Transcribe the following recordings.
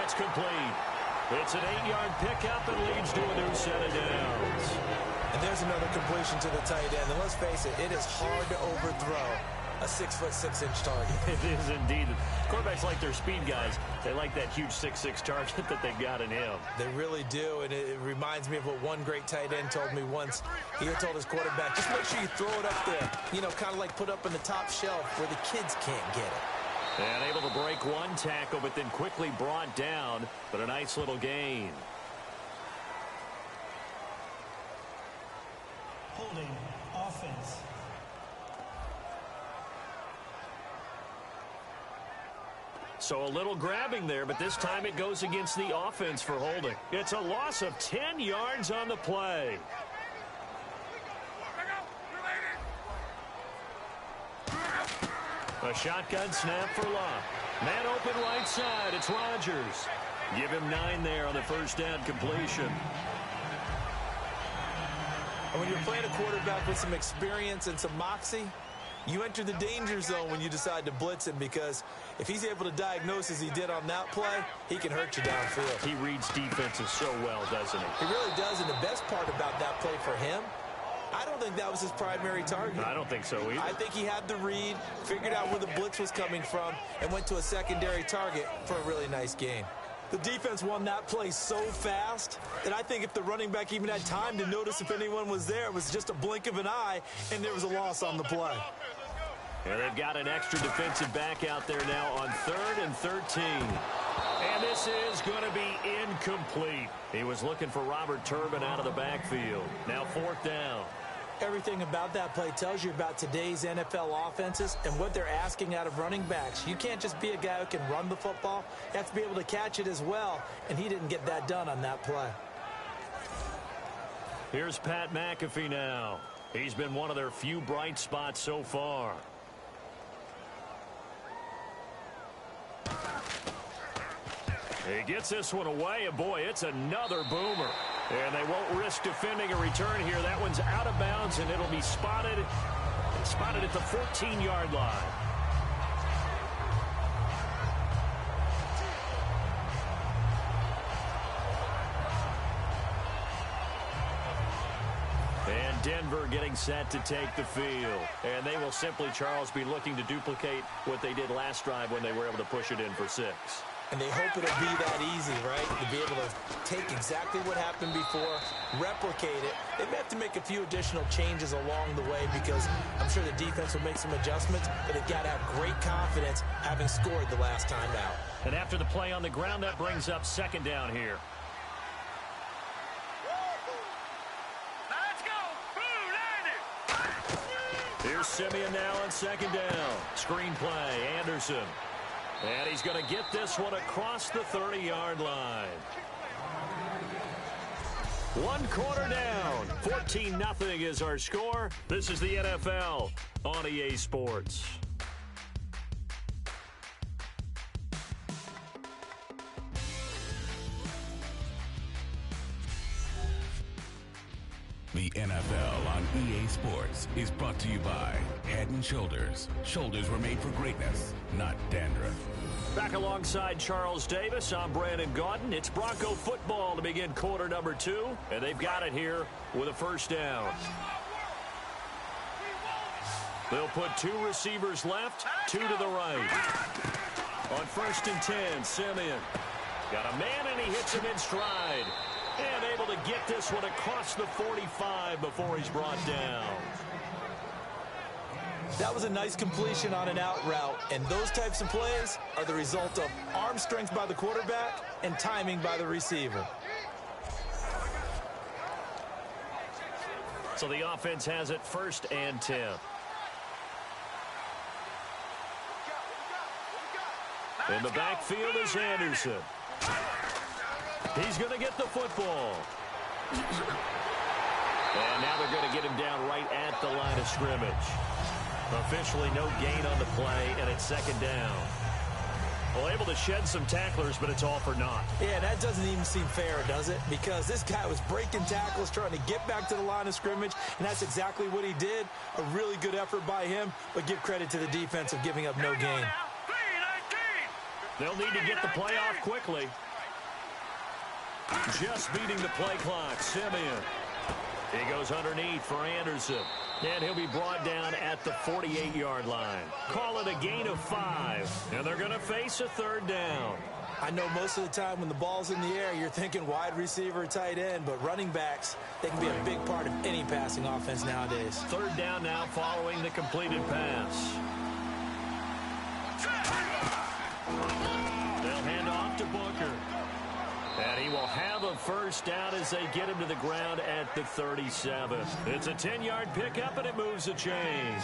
That's complete. It's an 8-yard pickup and leads to a new set of downs. And there's another completion to the tight end. And let's face it, it is hard to overthrow a 6'6" target. It is indeed. Quarterbacks like their speed guys. They like that huge 6'6" target that they've got in him. They really do, and it reminds me of what one great tight end told me once. He had told his quarterback, just make sure you throw it up there. You know, kind of like put up on the top shelf where the kids can't get it. And able to break one tackle, but then quickly brought down. But a nice little gain. Holding offense. So a little grabbing there, but this time it goes against the offense for holding. It's a loss of 10 yards on the play. A shotgun snap for Luck. Man open right side. It's Rodgers. Give him 9 there on the first down completion. And when you're playing a quarterback with some experience and some moxie, you enter the danger zone when you decide to blitz him, because if he's able to diagnose as he did on that play, he can hurt you downfield. He reads defenses so well, doesn't he? He really does, and the best part about that play for him, I don't think that was his primary target. I don't think so either. I think he had the read, figured out where the blitz was coming from, and went to a secondary target for a really nice gain. The defense won that play so fast that I think if the running back even had time to notice if anyone was there, it was just a blink of an eye, and there was a loss on the play. And they've got an extra defensive back out there now on 3rd and 13. And this is going to be incomplete. He was looking for Robert Turbin out of the backfield. Now 4th down. Everything about that play tells you about today's NFL offenses and what they're asking out of running backs. You can't just be a guy who can run the football. You have to be able to catch it as well, and he didn't get that done on that play. Here's Pat McAfee now. He's been one of their few bright spots so far. He gets this one away, and boy, it's another boomer. And they won't risk defending a return here. That one's out of bounds, and it'll be spotted at the 14-yard line. And Denver getting set to take the field. And they will simply, Charles, be looking to duplicate what they did last drive when they were able to push it in for 6. And they hope it'll be that easy, right? To be able to take exactly what happened before, replicate it. They may have to make a few additional changes along the way, because I'm sure the defense will make some adjustments, but they've got to have great confidence having scored the last time out. And after the play on the ground, that brings up 2nd down here. Let's go! Here's Simeon now on 2nd down. Screen play, Anderson. And he's going to get this one across the 30-yard line. 1 quarter down. 14-0 is our score. This is the NFL on EA Sports. The NFL on EA Sports is brought to you by Head & Shoulders. Shoulders were made for greatness, not dandruff. Back alongside Charles Davis, I'm Brandon Gaudin. It's Bronco football to begin quarter number 2, and they've got it here with a 1st down. They'll put 2 receivers left, 2 to the right. On 1st and 10, Simeon got a man, and he hits him in stride. And able to get this one across the 45 before he's brought down. That was a nice completion on an out route, and those types of plays are the result of arm strength by the quarterback and timing by the receiver. So the offense has it 1st and 10. In the backfield is Anderson. He's going to get the football. And now they're going to get him down right at the line of scrimmage. Officially no gain on the play, and it's 2nd down. Well, able to shed some tacklers, but it's all for naught. Yeah, that doesn't even seem fair, does it? Because this guy was breaking tackles, trying to get back to the line of scrimmage, and that's exactly what he did. A really good effort by him, but give credit to the defense of giving up no gain. They'll need to get the play off quickly. Just beating the play clock, Simeon. He goes underneath for Anderson. And he'll be brought down at the 48-yard line. Call it a gain of 5. And they're going to face a third down. I know most of the time when the ball's in the air, you're thinking wide receiver, tight end, but running backs, they can be a big part of any passing offense nowadays. Third down now following the completed pass. They'll hand off to Booker. And he will have a first down as they get him to the ground at the 37. It's a 10-yard pickup, and it moves the chains.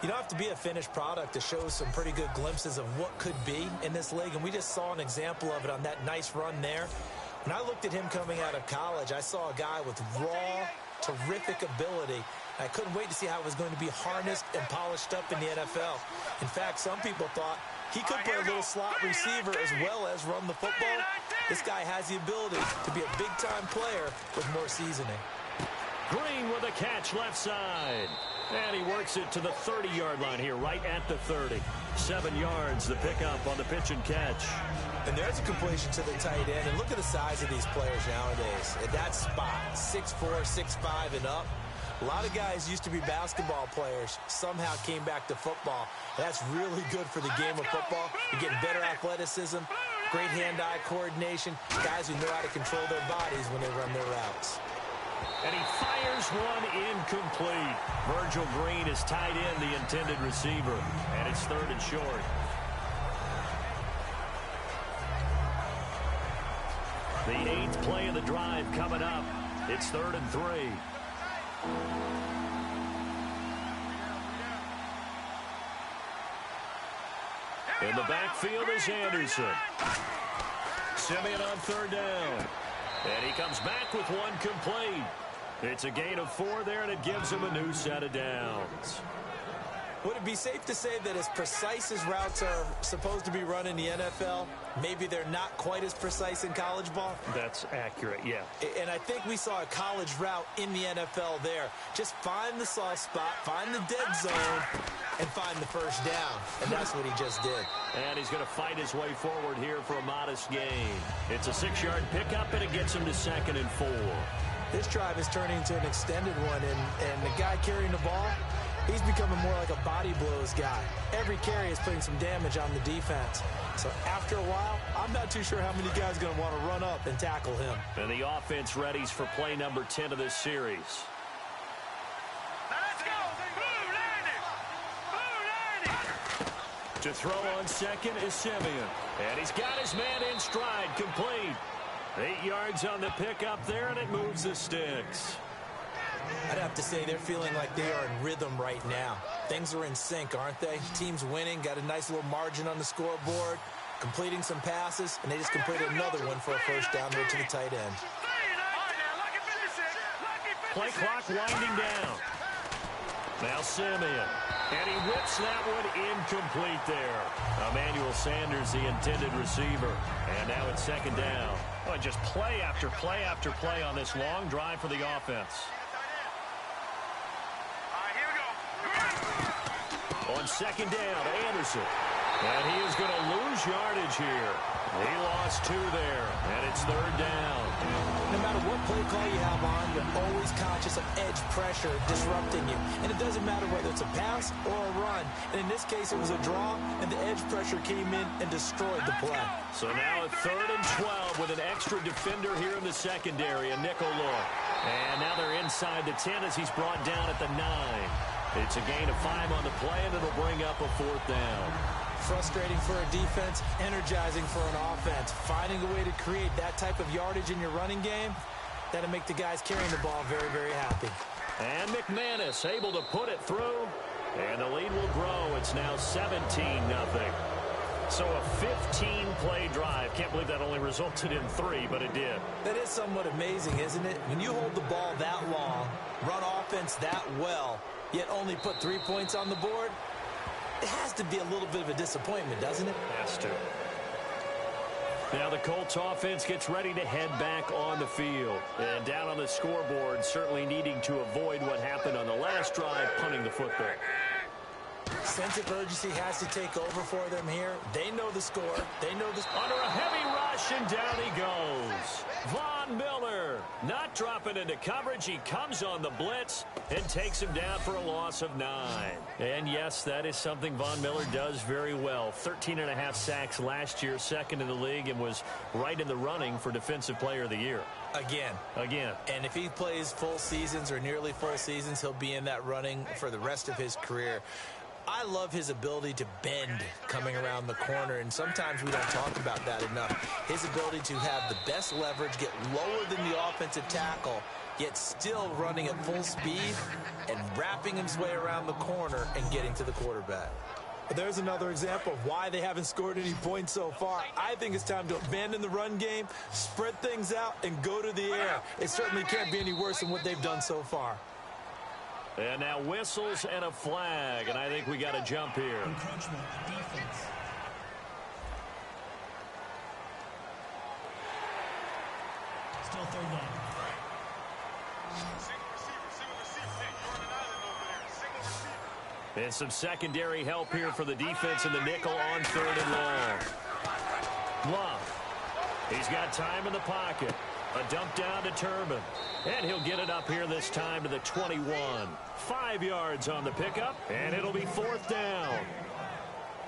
You don't have to be a finished product to show some pretty good glimpses of what could be in this league, and we just saw an example of it on that nice run there. When I looked at him coming out of college, I saw a guy with raw, terrific ability. I couldn't wait to see how it was going to be harnessed and polished up in the NFL. In fact, some people thought he could play a little slot receiver as well as run the football. This guy has the ability to be a big-time player with more seasoning. Green with a catch left side. And he works it to the 30-yard line here, right at the 30. 7 yards, the pickup on the pitch and catch. And there's a completion to the tight end. And look at the size of these players nowadays. At that spot, 6'4", 6'5", and up. A lot of guys used to be basketball players, somehow came back to football. That's really good for the game of football. You're getting better athleticism, great hand-eye coordination, guys who know how to control their bodies when they run their routes. And he fires one incomplete. Virgil Green is tied in the intended receiver, and it's third and short. The 8th play of the drive coming up. It's 3rd and 3. In the backfield is Anderson. Simeon on 3rd down. And he comes back with one complete. It's a gain of 4 there, and it gives him a new set of downs. Would it be safe to say that as precise as routes are supposed to be run in the NFL, maybe they're not quite as precise in college ball? That's accurate, yeah. And I think we saw a college route in the NFL there. Just find the soft spot, find the dead zone, and find the first down. And that's what he just did. And he's going to fight his way forward here for a modest gain. It's a 6-yard pickup, and it gets him to 2nd and 4. This drive is turning into an extended one, and the guy carrying the ball, he's becoming more like a body blows guy. Every carry is putting some damage on the defense. So after a while, I'm not too sure how many guys are going to want to run up and tackle him. And the offense readies for play number 10 of this series. Let's go! Blue landing! To throw on 2nd is Simeon. And he's got his man in stride, complete. 8 yards on the pickup there, and it moves the sticks. I'd have to say they're feeling like they are in rhythm right now. Things are in sync, aren't they? Team's winning, got a nice little margin on the scoreboard, completing some passes, and they just completed another one for a first down road to the tight end. Play clock winding down. Now Simeon. And he whips that one incomplete there. Emmanuel Sanders, the intended receiver. And now it's 2nd down. Oh, just play after play after play on this long drive for the offense. On 2nd down, Anderson. And he is going to lose yardage here. He lost 2 there, and it's 3rd down. No matter what play call you have on, you're always conscious of edge pressure disrupting you. And it doesn't matter whether it's a pass or a run. And in this case, it was a draw, and the edge pressure came in and destroyed the play. So now at 3rd and 12 with an extra defender here in the secondary, a nickel look. And now they're inside the 10 as he's brought down at the 9. It's a gain of 5 on the play, and it'll bring up a 4th down. Frustrating for a defense, energizing for an offense. Finding a way to create that type of yardage in your running game, that'll make the guys carrying the ball very, very happy. And McManus able to put it through, and the lead will grow. It's now 17-0. So a 15-play drive. Can't believe that only resulted in 3, but it did. That is somewhat amazing, isn't it? When you hold the ball that long, run offense that well, yet only put 3 points on the board, it has to be a little bit of a disappointment, doesn't it? Has to. Now the Colts offense gets ready to head back on the field. And down on the scoreboard, certainly needing to avoid what happened on the last drive, punting the football. Sense of urgency has to take over for them here. They know the score. They know the... Under a heavy rush, rush, and down he goes. Von Miller not dropping into coverage. He comes on the blitz and takes him down for a loss of 9. And yes, that is something Von Miller does very well. 13.5 sacks last year, second in the league, and was right in the running for Defensive Player of the Year. Again. And if he plays full seasons or nearly full seasons, he'll be in that running for the rest of his career. I love his ability to bend coming around the corner, and sometimes we don't talk about that enough. His ability to have the best leverage, get lower than the offensive tackle, yet still running at full speed and wrapping his way around the corner and getting to the quarterback. There's another example of why they haven't scored any points so far. I think it's time to abandon the run game, spread things out, and go to the air. It certainly can't be any worse than what they've done so far. And now whistles and a flag, and I think we got a jump here. Encroachment, defense. Still third down. And some secondary help here for the defense in the nickel on 3rd and long. Love. He's got time in the pocket. A dump down to Turbin. And he'll get it up here this time to the 21. 5 yards on the pickup, and it'll be 4th down.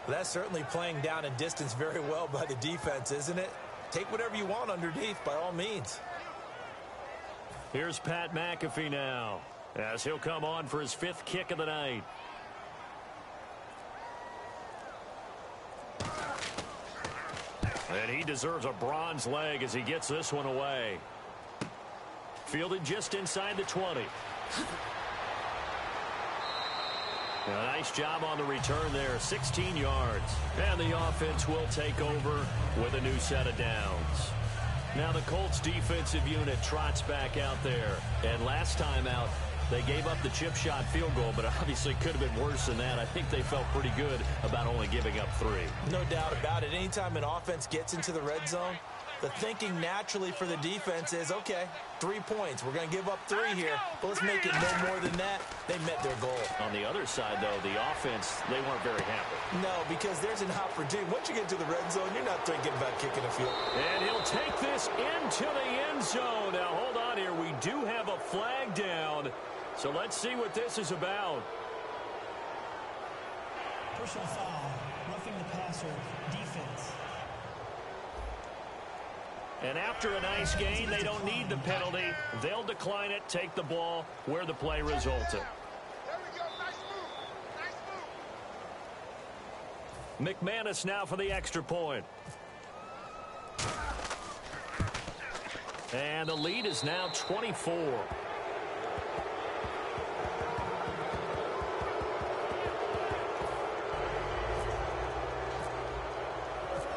That's certainly playing down in distance very well by the defense, isn't it? Take whatever you want underneath, by all means. Here's Pat McAfee now, as he'll come on for his 5th kick of the night. And he deserves a bronze leg as he gets this one away. Fielded just inside the 20. A nice job on the return there, 16 yards. And the offense will take over with a new set of downs. Now the Colts defensive unit trots back out there. And last time out, they gave up the chip shot field goal, but obviously could have been worse than that. I think they felt pretty good about only giving up 3. No doubt about it. Anytime an offense gets into the red zone, the thinking naturally for the defense is, okay, 3 points. We're going to give up 3 here, but let's make it no more than that. They met their goal. On the other side, though, the offense, they weren't very happy. No, because there's an opportunity. Once you get to the red zone, you're not thinking about kicking a field. And he'll take this into the end zone. Now, hold on here. We do have a flag down. So let's see what this is about. Personal foul, roughing the passer, defense. And after a nice gain, they don't need the penalty. They'll decline it, take the ball where the play resulted. There we go. Nice move. McManus now for the extra point. And the lead is now 24.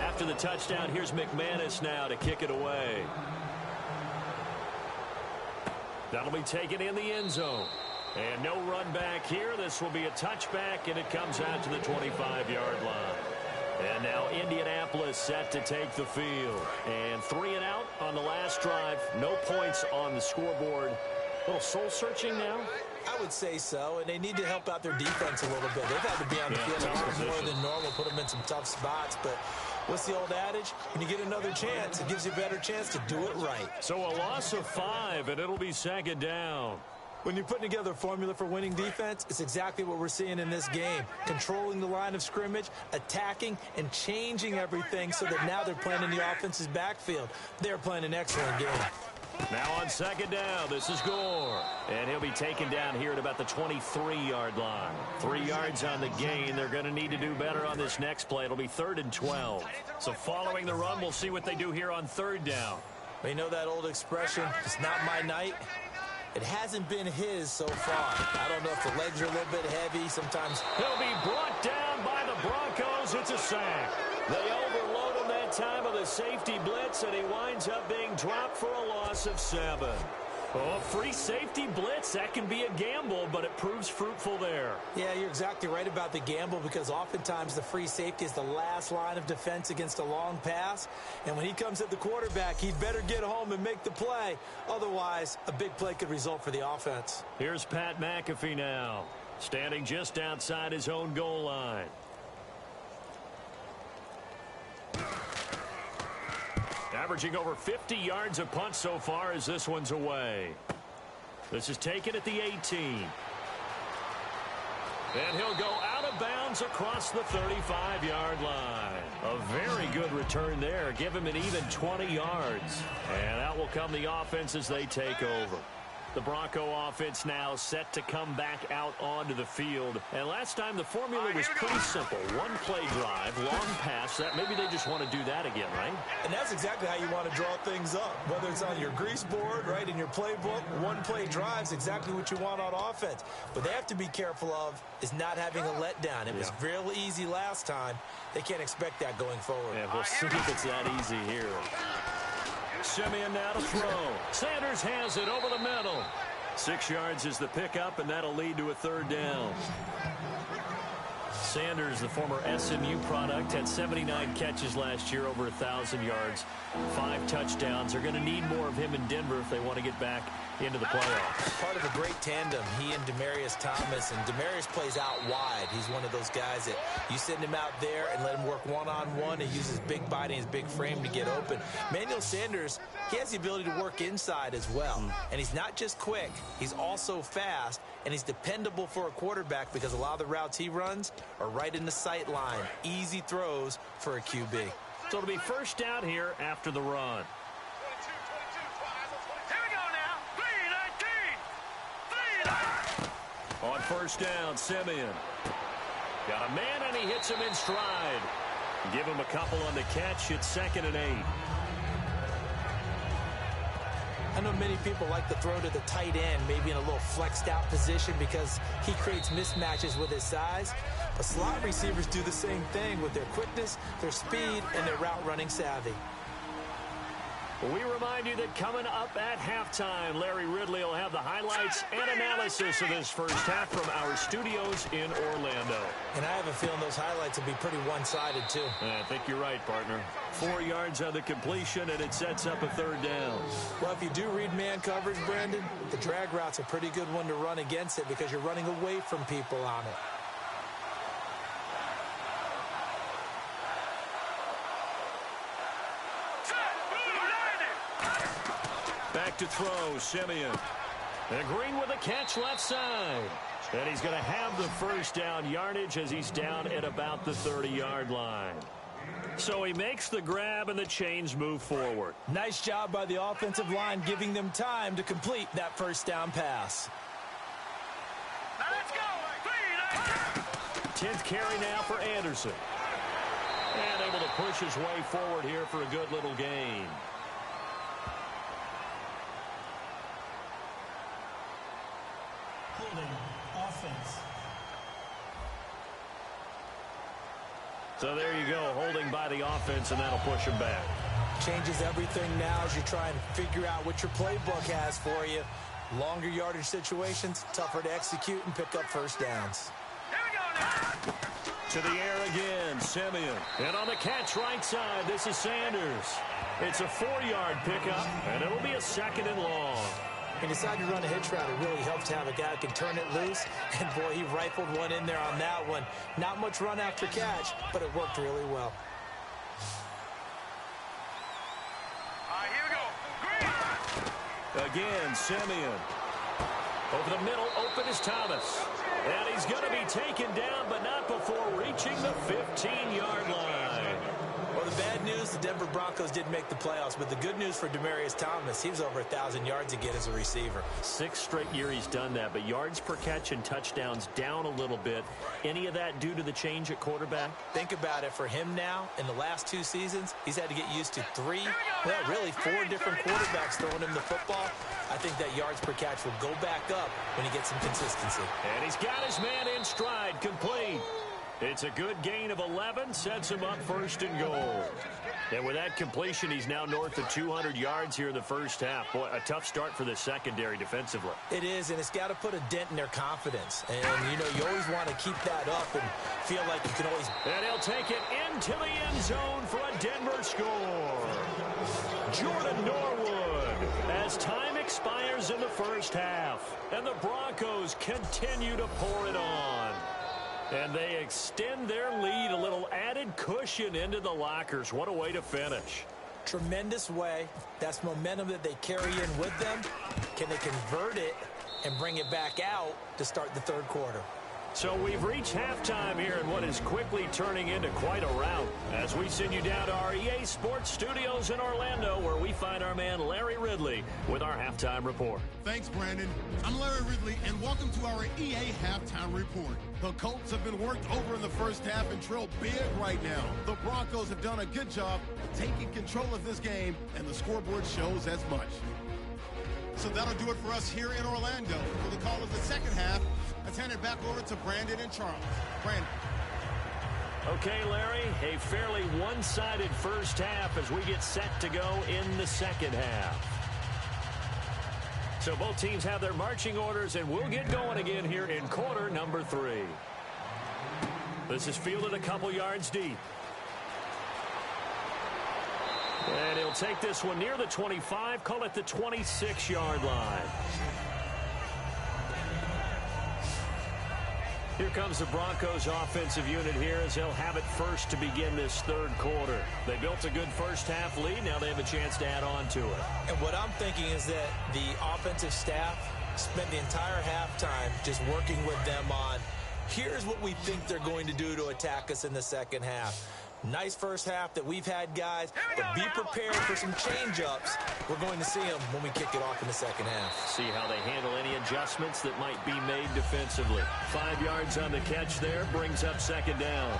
After the touchdown, here's McManus now to kick it away. That'll be taken in the end zone. And no run back here. This will be a touchback, and it comes out to the 25-yard line. And now Indianapolis set to take the field. And 3 and out on the last drive. No points on the scoreboard. A little soul-searching now. I would say so, and they need to help out their defense a little bit. They've had to be on the field a lot more than normal, put them in some tough spots, but what's the old adage? When you get another chance, it gives you a better chance to do it right. So a loss of 5, and it'll be 2nd down. When you're putting together a formula for winning defense, it's exactly what we're seeing in this game. Controlling the line of scrimmage, attacking, and changing everything so that now they're playing in the offense's backfield. They're playing an excellent game. Now on 2nd down, this is Gore. And he'll be taken down here at about the 23-yard line. 3 yards on the gain. They're going to need to do better on this next play. It'll be 3rd and 12. So following the run, we'll see what they do here on 3rd down. You know that old expression, it's not my night? It hasn't been his so far. I don't know if the legs are a little bit heavy. Sometimes he'll be brought down by the Broncos. It's a sack. They overload him that time of the safety blitz, and he winds up being dropped for a loss of 7. Oh, free safety blitz, that can be a gamble, but it proves fruitful there. Yeah, you're exactly right about the gamble, because oftentimes the free safety is the last line of defense against a long pass. And when he comes at the quarterback, he'd better get home and make the play. Otherwise, a big play could result for the offense. Here's Pat McAfee now, standing just outside his own goal line. Averaging over 50 yards a punt so far as this one's away. This is taken at the 18. And he'll go out of bounds across the 35-yard line. A very good return there. Give him an even 20 yards. And out will come the offense as they take over. The Bronco offense now set to come back out onto the field. And last time the formula was pretty simple. One play drive, long pass. That maybe they just want to do that again, right? And that's exactly how you want to draw things up. Whether it's on your grease board, right, in your playbook, one play drive is exactly what you want on offense. But they have to be careful of is not having a letdown. It was real easy last time. They can't expect that going forward. Yeah, we'll see if it's that easy here. Simeon now to throw. Sanders has it over the middle. 6 yards is the pickup, and that'll lead to a third down. Sanders, the former SMU product, had 79 catches last year, over 1,000 yards, 5 touchdowns. They're going to need more of him in Denver if they want to get back into the playoffs. Part of a great tandem, he and Demaryius Thomas, and Demaryius plays out wide. He's one of those guys that you send him out there and let him work one-on-one and use his big body and his big frame to get open. Manuel Sanders, he has the ability to work inside as well. And he's not just quick, he's also fast, and he's dependable for a quarterback because a lot of the routes he runs are right in the sight line. Easy throws for a QB. So it'll be first down here after the run. On first down, Simeon. Got a man, and he hits him in stride. Give him a couple on the catch. It's 2nd and 8. I know many people like to throw to the tight end, maybe in a little flexed out position because he creates mismatches with his size. But slot receivers do the same thing with their quickness, their speed, and their route running savvy. We remind you that coming up at halftime, Larry Ridley will have the highlights and analysis of this first half from our studios in Orlando. And I have a feeling those highlights will be pretty one-sided, too. I think you're right, partner. 4 yards on the completion, and it sets up a third down. Well, if you do read man coverage, Brandon, the drag route's a pretty good one to run against it because you're running away from people on it. Back to throw, Simeon. And Green with a catch left side. And he's going to have the first down yardage as he's down at about the 30-yard line. So he makes the grab and the chains move forward. Nice job by the offensive line giving them time to complete that first down pass. Now let's go. 10th carry now for Anderson. And able to push his way forward here for a good little gain. Offense. So there you go, holding by the offense, and that'll push him back. Changes everything now as you try and figure out what your playbook has for you. Longer yardage situations, tougher to execute and pick up first downs. Here we go now. To the air again, Simeon. And on the catch right side, this is Sanders. It's a 4-yard pickup, and it'll be a 2nd and long. He decided to run a hitch route. It really helps to have a guy who can turn it loose. And, boy, he rifled one in there on that one. Not much run after catch, but it worked really well. Here we go. Again, Simeon. Over the middle, open is Thomas. And he's going to be taken down, but not before reaching the 15-yard line. Well, the bad news, the Denver Broncos didn't make the playoffs, but the good news for Demaryius Thomas, he was over 1,000 yards again as a receiver. 6th straight year he's done that, but yards per catch and touchdowns down a little bit. Any of that due to the change at quarterback? Think about it. For him now, in the last 2 seasons, he's had to get used to 4 different quarterbacks throwing him the football. I think that yards per catch will go back up when he gets some consistency. And he's got his man in stride, complete. It's a good gain of 11, sets him up 1st and goal. And with that completion, he's now north of 200 yards here in the first half. Boy, a tough start for the secondary defensively. It is, and it's got to put a dent in their confidence. And, you always want to keep that up and feel like you can always... And he'll take it into the end zone for a Denver score. Jordan Norwood, as time expires in the first half. And the Broncos continue to pour it on. And they extend their lead, a little added cushion into the lockers. What a way to finish. Tremendous way. That's momentum that they carry in with them. Can they convert it and bring it back out to start the third quarter? So we've reached halftime here in what is quickly turning into quite a rout as we send you down to our EA Sports Studios in Orlando, where we find our man Larry Ridley with our halftime report. Thanks, Brandon. I'm Larry Ridley, and welcome to our EA Halftime Report. The Colts have been worked over in the first half and trail big right now. The Broncos have done a good job taking control of this game, and the scoreboard shows as much. So that'll do it for us here in Orlando. For the call of the second half, let's hand it back over to Brandon and Charles. Brandon. Okay, Larry, a fairly one-sided first half as we get set to go in the second half. So both teams have their marching orders, and we'll get going again here in quarter number 3. This is fielded a couple yards deep. And he'll take this one near the 25, call it the 26-yard line. Here comes the Broncos offensive unit here as they'll have it first to begin this third quarter. They built a good first half lead. Now they have a chance to add on to it. And what I'm thinking is that the offensive staff spent the entire halftime just working with them on, here's what we think they're going to do to attack us in the second half. Nice first half that we've had, guys, but be prepared for some change-ups. We're going to see them when we kick it off in the second half. See how they handle any adjustments that might be made defensively. 5 yards on the catch there, brings up second down.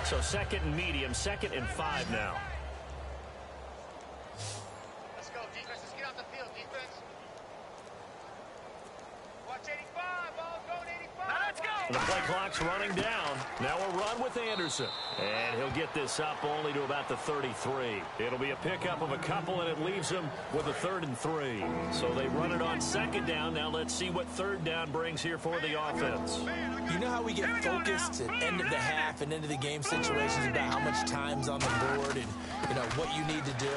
So second and medium, 2nd and 5 now. Let's go, defense. Let's get off the field, defense. Watch 85. Ball's going 85. Now let's go. The play clock's running down. Now a run with Anderson. And he'll get this up only to about the 33. It'll be a pickup of a couple, and it leaves him with a 3rd and 3. So they run it on second down. Now let's see what third down brings here for the offense. You know how we get focused at end of the half and into the game situations about how much time's on the board and, you know, what you need to do?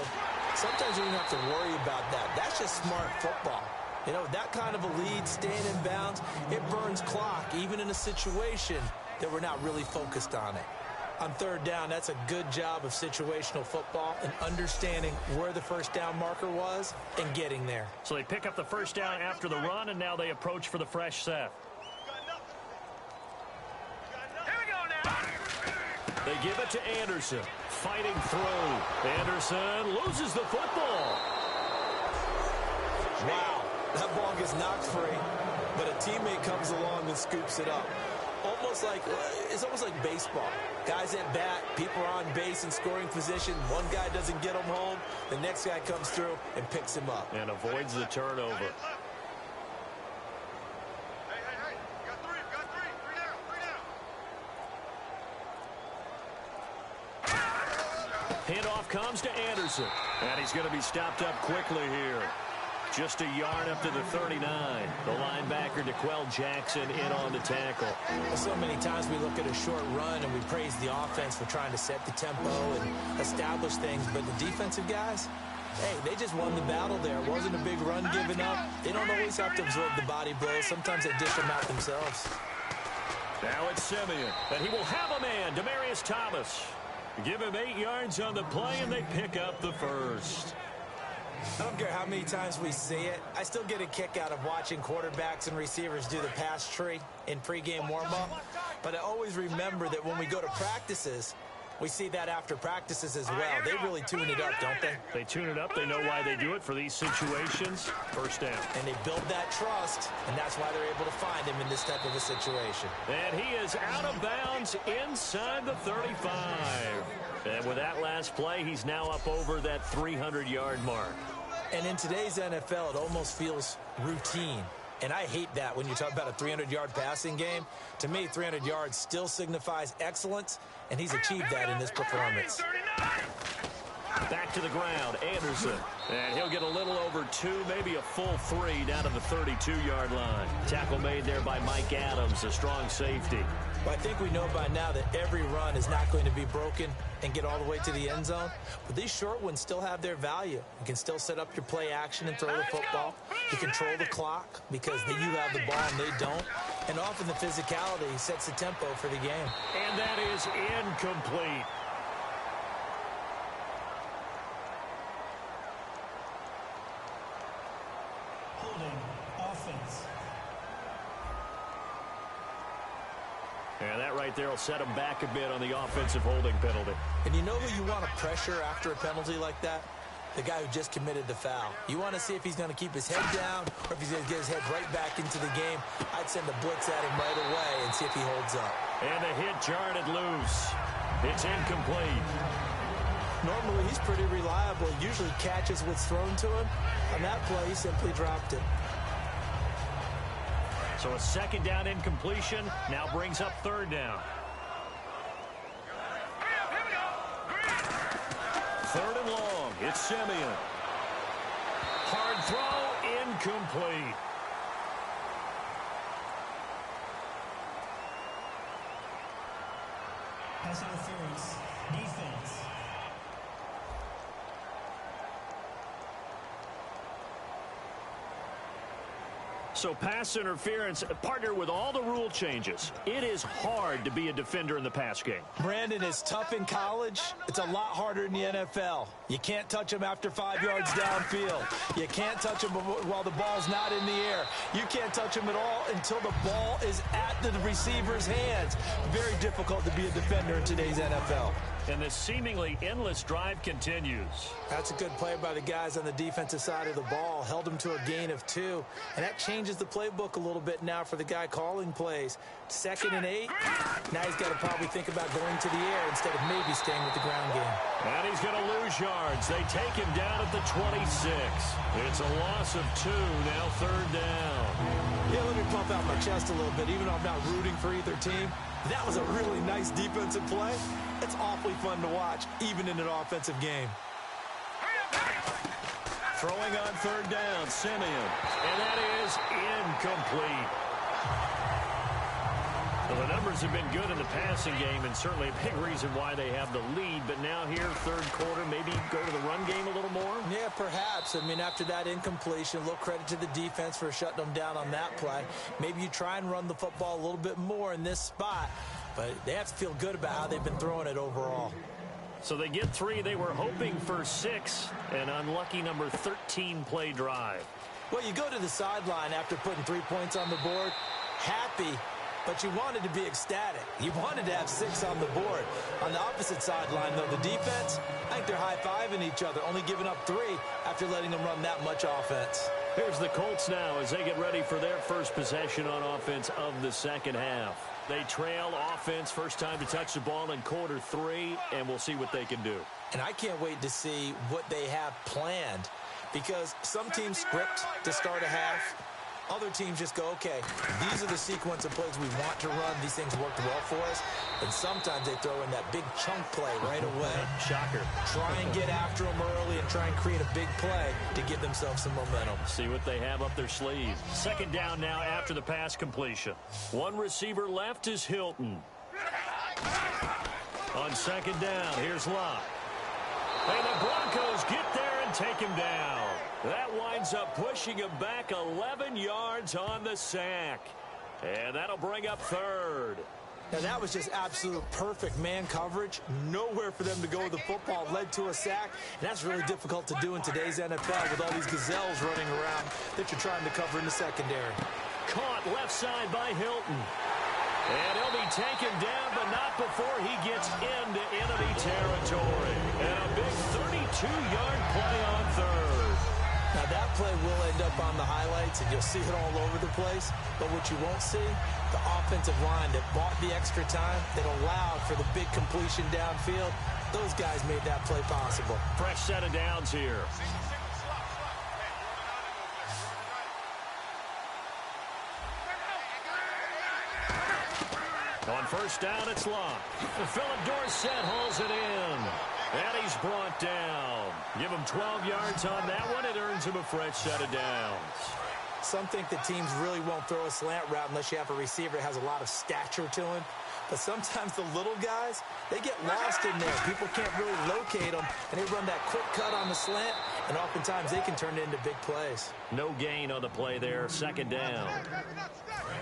Sometimes you don't have to worry about that. That's just smart football. You know, that kind of a lead, staying in bounds, it burns clock, even in a situation that we're not really focused on it. On third down, that's a good job of situational football and understanding where the first down marker was and getting there. So they pick up the first down after the run, and now they approach for the fresh set. Here we go now. They give it to Anderson. Fighting through. Anderson loses the football. Wow, that ball gets knocked free, but a teammate comes along and scoops it up. It's almost like baseball. Guys at bat, people are on base in scoring position. One guy doesn't get him home. The next guy comes through and picks him up. And avoids the turnover. Hey. Got three. Three down. Handoff comes to Anderson. And he's going to be stopped up quickly here. Just a yard up to the 39. The linebacker, DeQuell Jackson, in on the tackle. So many times we look at a short run and we praise the offense for trying to set the tempo and establish things. But the defensive guys, hey, they just won the battle there. It wasn't a big run given up. They don't always have to absorb the body blows. Sometimes they dish them out themselves. Now it's Simeon. And he will have a man, Demaryius Thomas. Give him 8 yards on the play, and they pick up the first. I don't care how many times we see it. I still get a kick out of watching quarterbacks and receivers do the pass tree in pregame warm-up. But I always remember that when we go to practices, we see that after practices as well. They really tune it up, don't they? They tune it up. They know why they do it for these situations. First down. And they build that trust, and that's why they're able to find him in this type of a situation. And he is out of bounds inside the 35. And with that last play, he's now up over that 300-yard mark. And in today's NFL, it almost feels routine. And I hate that when you talk about a 300-yard passing game. To me, 300 yards still signifies excellence, and he's achieved that in this performance. Back to the ground, Anderson. And he'll get a little over 2, maybe a full 3 down to the 32-yard line. Tackle made there by Mike Adams, a strong safety. Well, I think we know by now that every run is not going to be broken and get all the way to the end zone. But these short ones still have their value. You can still set up your play action and throw the football. You control the clock because you have the ball and they don't. And often the physicality sets the tempo for the game. And that is incomplete. Holding. Offense. And that right there will set him back a bit on the offensive holding penalty. And you know who you want to pressure after a penalty like that? The guy who just committed the foul. You want to see if he's going to keep his head down or if he's going to get his head right back into the game. I'd send a blitz at him right away and see if he holds up. And the hit jarred it loose. It's incomplete. Normally, he's pretty reliable. He usually catches what's thrown to him. On that play, he simply dropped it. So a second down incompletion now brings up third down. Third and long. It's Simeon. Hard throw, incomplete. Pass interference. Defense. So pass interference, partner with all the rule changes. It is hard to be a defender in the pass game. Brandon, is tough in college. It's a lot harder in the NFL. You can't touch him after 5 yards downfield. You can't touch him while the ball's not in the air. You can't touch him at all until the ball is at the receiver's hands. Very difficult to be a defender in today's NFL. And the seemingly endless drive continues. That's a good play by the guys on the defensive side of the ball. Held him to a gain of 2. And that changes the playbook a little bit now for the guy calling plays. 2nd and 8. Now he's got to probably think about going to the air instead of maybe staying with the ground game. And he's going to lose yards. They take him down at the 26. It's a loss of 2, now third down. Yeah, let me pump out my chest a little bit, even though I'm not rooting for either team. That was a really nice defensive play. It's awfully fun to watch, even in an offensive game. Throwing on third down, Simeon. And that is incomplete. Well, the numbers have been good in the passing game, and certainly a big reason why they have the lead. But now here, third quarter, maybe go to the run game a little more? Yeah, perhaps. I mean, after that incompletion, a little credit to the defense for shutting them down on that play. Maybe you try and run the football a little bit more in this spot. But they have to feel good about how they've been throwing it overall. So they get 3. They were hoping for 6. An unlucky number 13 play drive. Well, you go to the sideline after putting 3 points on the board, happy, but you wanted to be ecstatic. You wanted to have 6 on the board. On the opposite sideline, though, the defense, I think they're high-fiving each other, only giving up 3 after letting them run that much offense. Here's the Colts now as they get ready for their first possession on offense of the second half. They trail offense, first time to touch the ball in quarter 3, and we'll see what they can do. And I can't wait to see what they have planned, because some teams script to start a half. Other teams just go, okay, these are the sequence of plays we want to run. These things worked well for us. And sometimes they throw in that big chunk play right away. Shocker. Try and get after them early and try and create a big play to give themselves some momentum. See what they have up their sleeve. Second down now after the pass completion. One receiver left is Hilton. On second down, here's Locke. And the Broncos get there and take him down. That winds up pushing him back 11 yards on the sack. And that'll bring up third. Now, that was just absolute perfect man coverage. Nowhere for them to go with the football. Led to a sack. And that's really difficult to do in today's NFL with all these gazelles running around that you're trying to cover in the secondary. Caught left side by Hilton. And he'll be taken down, but not before he gets into enemy territory. And a big 32-yard play on third. Now, that play will end up on the highlights, and you'll see it all over the place. But what you won't see, the offensive line that bought the extra time, that allowed for the big completion downfield, those guys made that play possible. Fresh set of downs here. On first down, it's Locke. Philip Dorsett hauls it in. And he's brought down. Give him 12 yards on that one. It earns him a fresh set of downs. Some think that teams really won't throw a slant route unless you have a receiver that has a lot of stature to him. But sometimes the little guys, they get lost in there. People can't really locate them, and they run that quick cut on the slant, and oftentimes they can turn it into big plays. No gain on the play there, second down.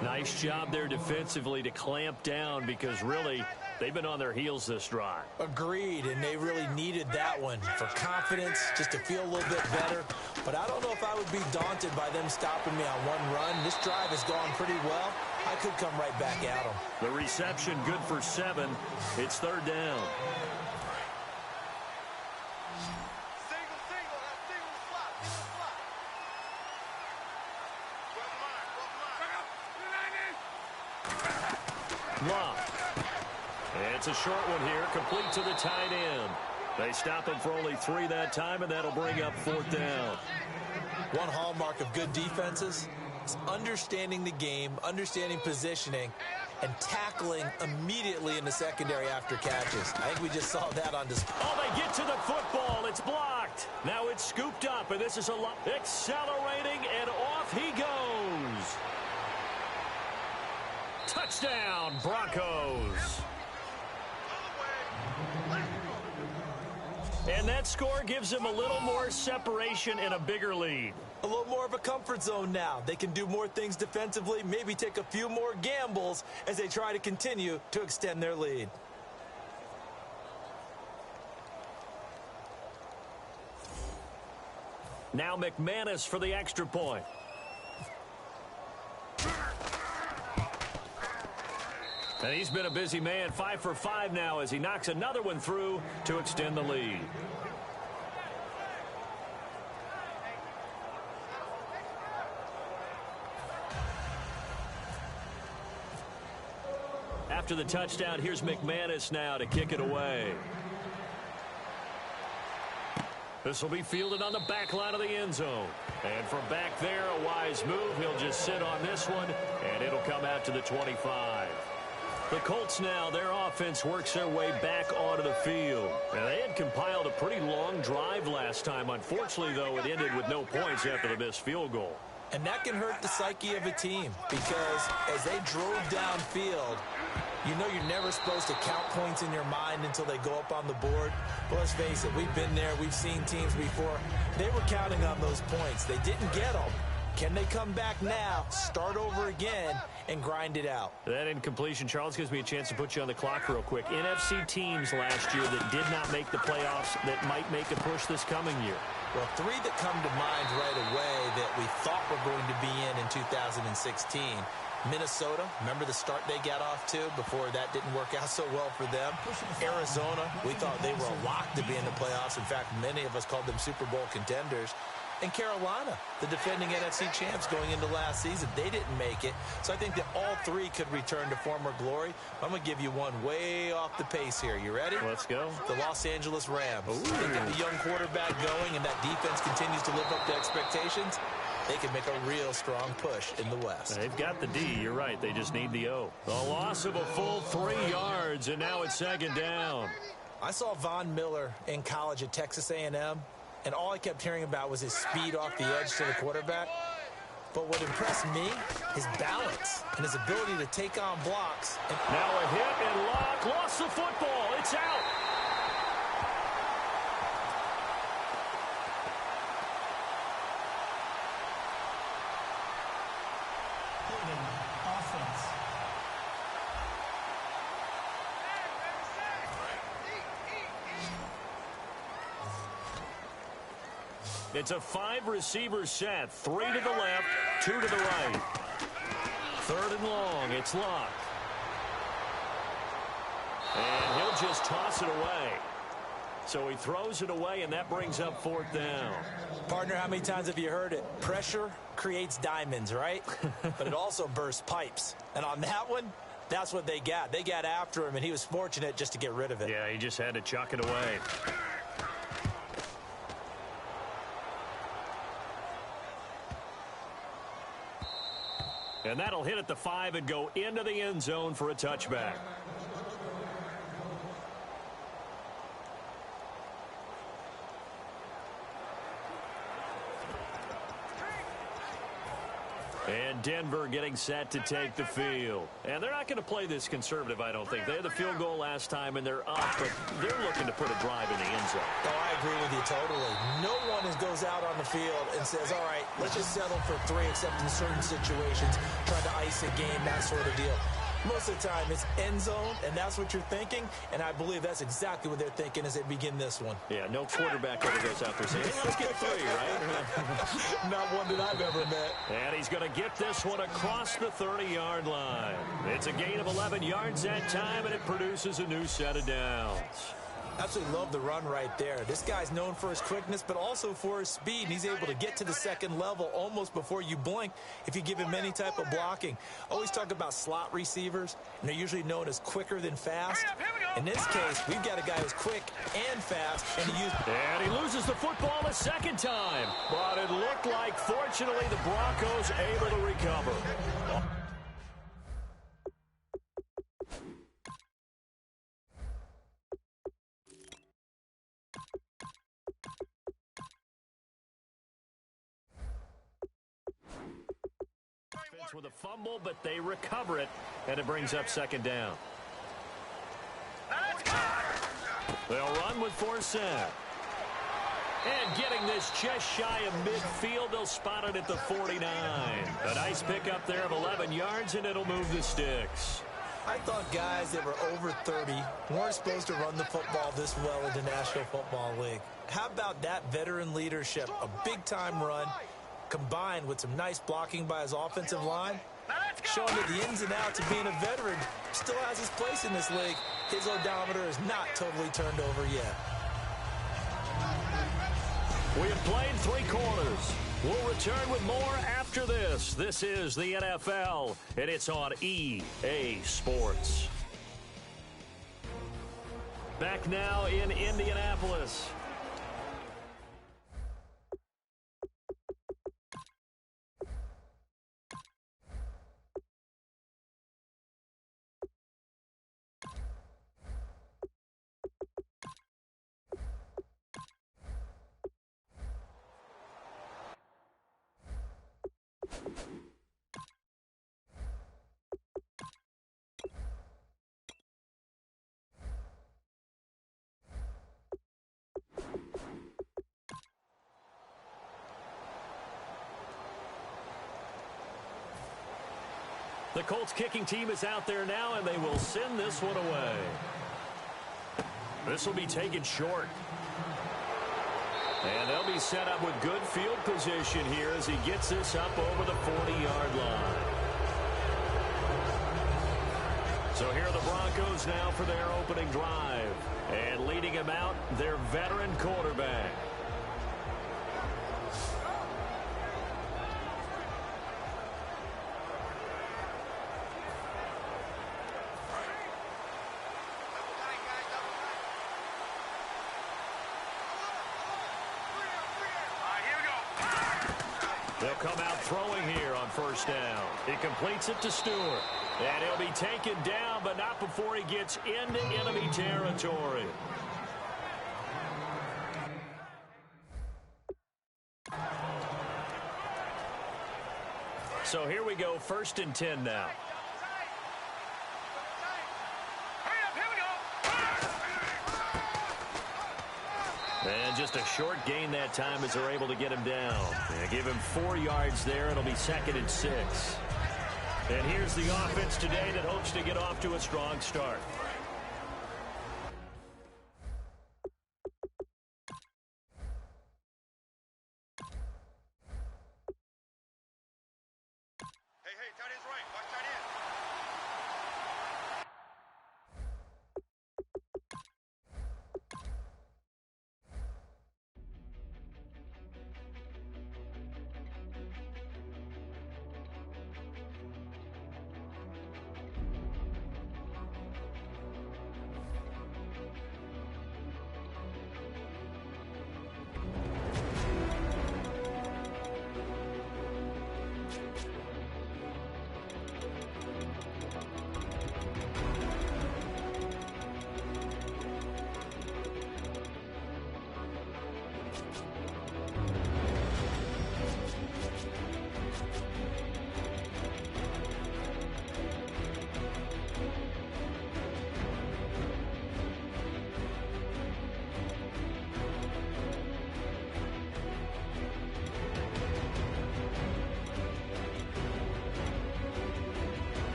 Nice job there defensively to clamp down because really they've been on their heels this drive. Agreed, and they really needed that one for confidence, just to feel a little bit better. But I don't know if I would be daunted by them stopping me on one run. This drive has gone pretty well. I could come right back at them. The reception good for 7. It's third down. Lock. It's a short one here, complete to the tight end. They stop him for only 3 that time, and that'll bring up fourth down. One hallmark of good defenses is understanding the game, understanding positioning, and tackling immediately in the secondary after catches. I think we just saw that on display. Oh, they get to the football. It's blocked. Now it's scooped up, and this is a lot. Accelerating, and off he goes. Touchdown, Broncos. And that score gives him a little more separation and a bigger lead. A little more of a comfort zone now. They can do more things defensively, maybe take a few more gambles as they try to continue to extend their lead. Now McManus for the extra point. And he's been a busy man, 5 for 5 now as he knocks another one through to extend the lead. After the touchdown, here's McManus now to kick it away. This will be fielded on the back line of the end zone. And from back there, a wise move. He'll just sit on this one, and it'll come out to the 25. The Colts now, their offense works their way back onto the field. And they had compiled a pretty long drive last time. Unfortunately, though, it ended with no points after the missed field goal. And that can hurt the psyche of a team because as they drove downfield, you know you're never supposed to count points in your mind until they go up on the board. But let's face it, we've been there. We've seen teams before. They were counting on those points. They didn't get them. Can they come back now, start over again, and grind it out? That incompletion, Charles, gives me a chance to put you on the clock real quick. NFC teams last year that did not make the playoffs that might make a push this coming year. Well, 3 that come to mind right away that we thought were going to be in 2016. Minnesota, remember the start they got off to before that didn't work out so well for them. Arizona, we thought they were a lock to be in the playoffs. In fact, many of us called them Super Bowl contenders. And Carolina, the defending NFC champs going into last season, they didn't make it. So I think that all 3 could return to former glory. I'm going to give you one way off the pace here. You ready? Let's go. The Los Angeles Rams. Ooh. They get the young quarterback going, and that defense continues to live up to expectations. They can make a real strong push in the West. They've got the D. You're right. They just need the O. The loss of a full 3 yards, and now it's second down. I saw Von Miller in college at Texas A&M. And all I kept hearing about was his speed off the edge to the quarterback. But what impressed me, his balance and his ability to take on blocks. And now a hit and Lock lost the football. It's out. Offense. It's a 5-receiver set. 3 to the left, 2 to the right. 3rd and long. It's Lock. And he'll just toss it away. So he throws it away, and that brings up 4th down. Partner, how many times have you heard it? Pressure creates diamonds, right? But it also bursts pipes. And on that one, that's what they got. They got after him, and he was fortunate just to get rid of it. Yeah, he just had to chuck it away. And that'll hit at the 5 and go into the end zone for a touchback. Denver getting set to take the field. And they're not going to play this conservative, I don't think. They had the field goal last time, and they're up, but they're looking to put a drive in the end zone. Oh, I agree with you totally. No one goes out on the field and says, all right, let's just settle for 3, except in certain situations, trying to ice a game, that sort of deal. Most of the time, it's end zone, and that's what you're thinking, and I believe that's exactly what they're thinking as they begin this one. Yeah, no quarterback ever goes out there saying, hey, let's get 3, right? Not one that I've ever met. And he's going to get this one across the 30-yard line. It's a gain of 11 yards that time, and it produces a new set of downs. Absolutely love the run right there. This guy's known for his quickness, but also for his speed. He's able to get to the second level almost before you blink if you give him any type of blocking. Always talk about slot receivers, and they're usually known as quicker than fast. In this case, we've got a guy who's quick and fast, and he loses the football a second time. But it looked like, fortunately, the Broncos able to recover. With a fumble, but they recover it, and it brings up second down. They'll run with 4 set. And getting this just shy of midfield, they'll spot it at the 49. A nice pickup there of 11 yards, and it'll move the sticks. I thought guys that were over 30 weren't supposed to run the football this well in the National Football League. How about that veteran leadership? A big-time run, combined with some nice blocking by his offensive line, showing that the ins and outs of being a veteran still has his place in this league. His odometer is not totally turned over yet. We have played 3 quarters. We'll return with more after this. This is the NFL, and it's on EA Sports. Back now in Indianapolis. The Colts kicking team is out there now, and they will send this one away. This will be taken short. And they'll be set up with good field position here as he gets this up over the 40-yard line. So here are the Broncos now for their opening drive. And leading him out, their veteran quarterback. They'll come out throwing here on first down. He completes it to Stewart. And he'll be taken down, but not before he gets into enemy territory. So here we go, 1st and 10 now. And just a short gain that time as they're able to get him down. They give him 4 yards there. It'll be 2nd and 6. And here's the offense today that hopes to get off to a strong start. Hey, tight end's right. Watch tight end.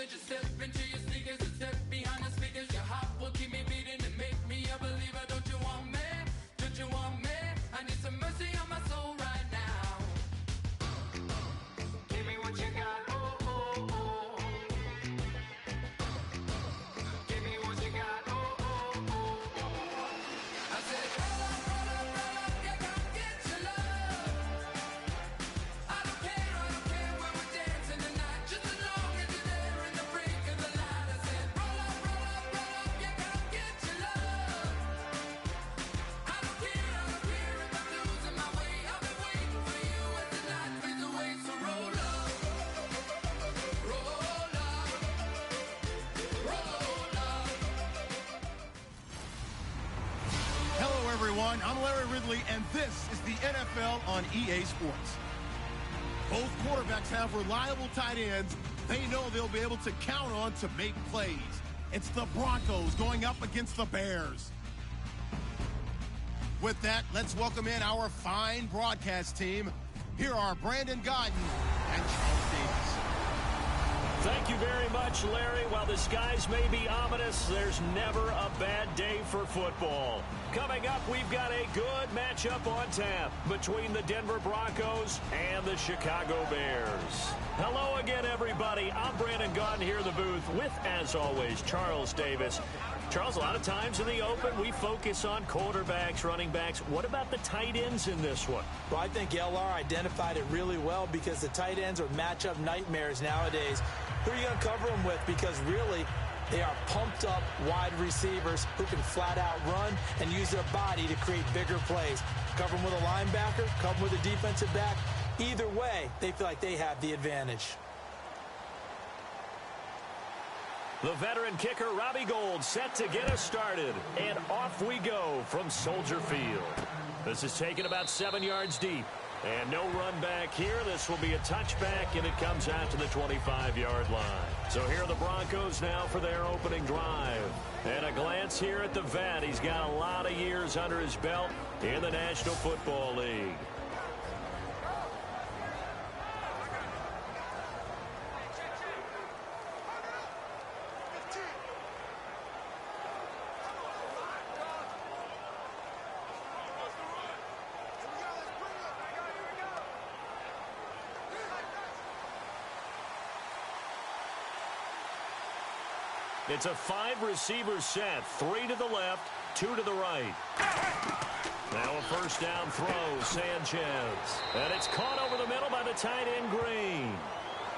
either just step into your sneakers or step behind the speakers. Your heart will keep me beating and make me a believer. Don't you want me? Don't you want me? I need some mercy on my soul right now. Give me what you got. Oh, oh, oh. Give me what you got. Oh, oh, oh. I said, roll up, yeah, come get your love. I don't care where we're dancing tonight, just as long as you're there in the break of the light. I said, roll up, yeah, come get your love. I don't care if I'm losing my way. I've been waiting for you as the night fades away. So roll up, roll up, roll up. Hello, everyone. I'm Larry Ridley, and this is the NFL on EA Sports. Both quarterbacks have reliable tight ends they know they'll be able to count on to make plays. It's the Broncos going up against the Bears. With that, let's welcome in our fine broadcast team. Here are Brandon Godden and Charles Davis. Thank you very much, Larry. While the skies may be ominous, there's never a bad day for football. Coming up, we've got a good matchup on tap between the Denver Broncos and the Chicago Bears. Hello again, everybody. I'm Brandon Gaudin here in the booth with, as always, Charles Davis. Charles, a lot of times in the open, we focus on quarterbacks, running backs. What about the tight ends in this one? Well, I think LR identified it really well because the tight ends are matchup nightmares nowadays. Who are you going to cover them with? Because really, they are pumped up wide receivers who can flat out run and use their body to create bigger plays. Cover them with a linebacker, cover them with a defensive back. Either way, they feel like they have the advantage. The veteran kicker, Robbie Gould, set to get us started. And off we go from Soldier Field. This is taken about 7 yards deep. And no run back here. This will be a touchback, and it comes out to the 25-yard line. So here are the Broncos now for their opening drive. And a glance here at the vet. He's got a lot of years under his belt in the National Football League. It's a 5-receiver set. 3 to the left, 2 to the right. Now a first down throw, Sanchez. And it's caught over the middle by the tight end, Green.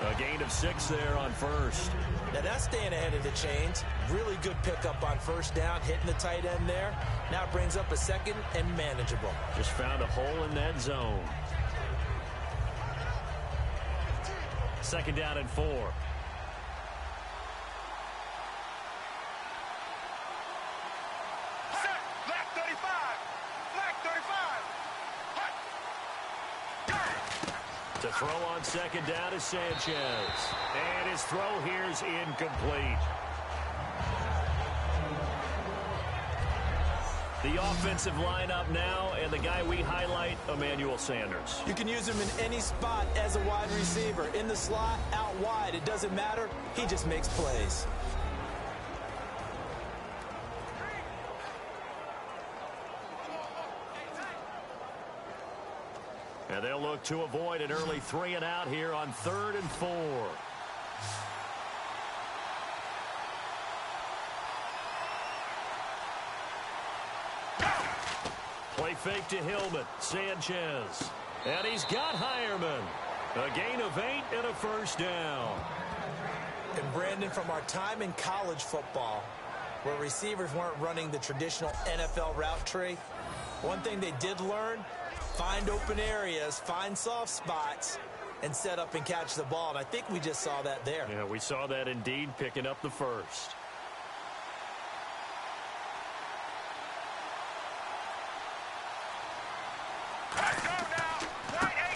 A gain of 6 there on first. Now that's staying ahead of the chains. Really good pickup on first down, hitting the tight end there. Now it brings up a second and manageable. Just found a hole in that zone. Second down and 4. To throw on second down is Sanchez. And his throw here is incomplete. The offensive lineup now, and the guy we highlight, Emmanuel Sanders. You can use him in any spot as a wide receiver. In the slot, out wide, it doesn't matter. He just makes plays. And they'll look to avoid an early 3 and out here on 3rd and 4. Play fake to Hillman. Sanchez. And he's got Hireman. A gain of 8 and a first down. And Brandon, from our time in college football, where receivers weren't running the traditional NFL route tree, one thing they did learn: find open areas, find soft spots, and set up and catch the ball. And I think we just saw that there. Yeah, we saw that indeed, picking up the first.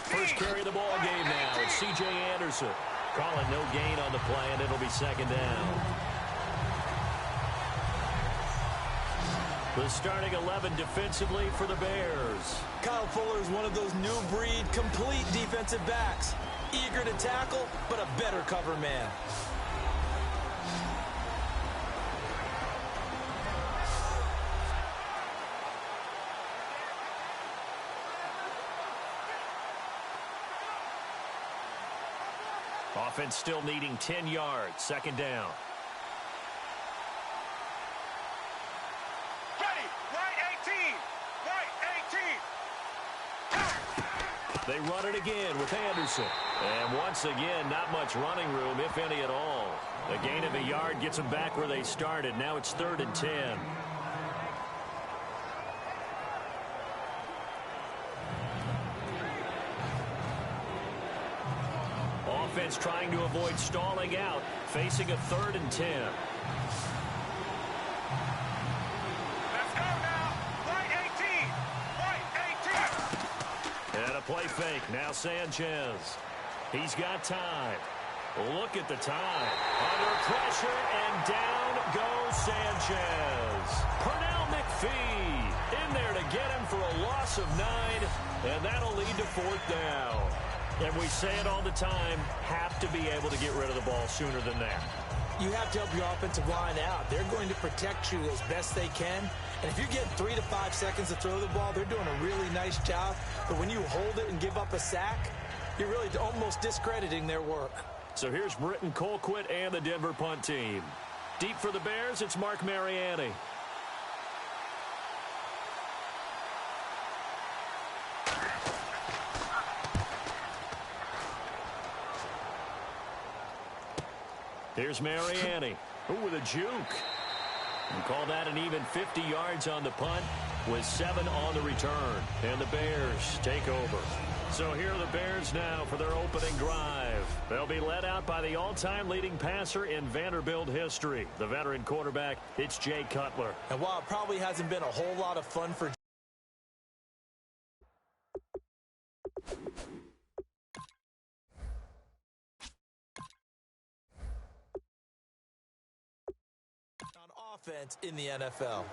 First carry of the ball game now. It's C.J. Anderson. Calling no gain on the play, and it'll be second down. The starting 11 defensively for the Bears. Kyle Fuller is one of those new breed complete defensive backs. Eager to tackle, but a better cover man. Offense still needing 10 yards. Second down. Ready. Right 18. Right 18. They run it again with Anderson. And once again, not much running room, if any at all. The gain of a yard gets them back where they started. Now it's 3rd and 10. Offense trying to avoid stalling out, facing a 3rd and 10. Let's go now. Right 18. Right 18. And a play fake. Now Sanchez. He's got time. Look at the time. Under pressure, and down goes Sanchez. Pernell McPhee in there to get him for a loss of 9, and that'll lead to 4th down. And we say it all the time, have to be able to get rid of the ball sooner than that. You have to help your offensive line out. They're going to protect you as best they can. And if you get 3 to 5 seconds to throw the ball, they're doing a really nice job. But when you hold it and give up a sack, you're really almost discrediting their work. So here's Britton Colquitt and the Denver punt team. Deep for the Bears, it's Mark Mariani. Here's Mariani. Ooh, with a juke. And call that an even 50 yards on the punt with 7 on the return. And the Bears take over. So here are the Bears now for their opening drive. They'll be led out by the all-time leading passer in Vanderbilt history, the veteran quarterback. It's Jay Cutler. And while it probably hasn't been a whole lot of fun for on offense in the NFL.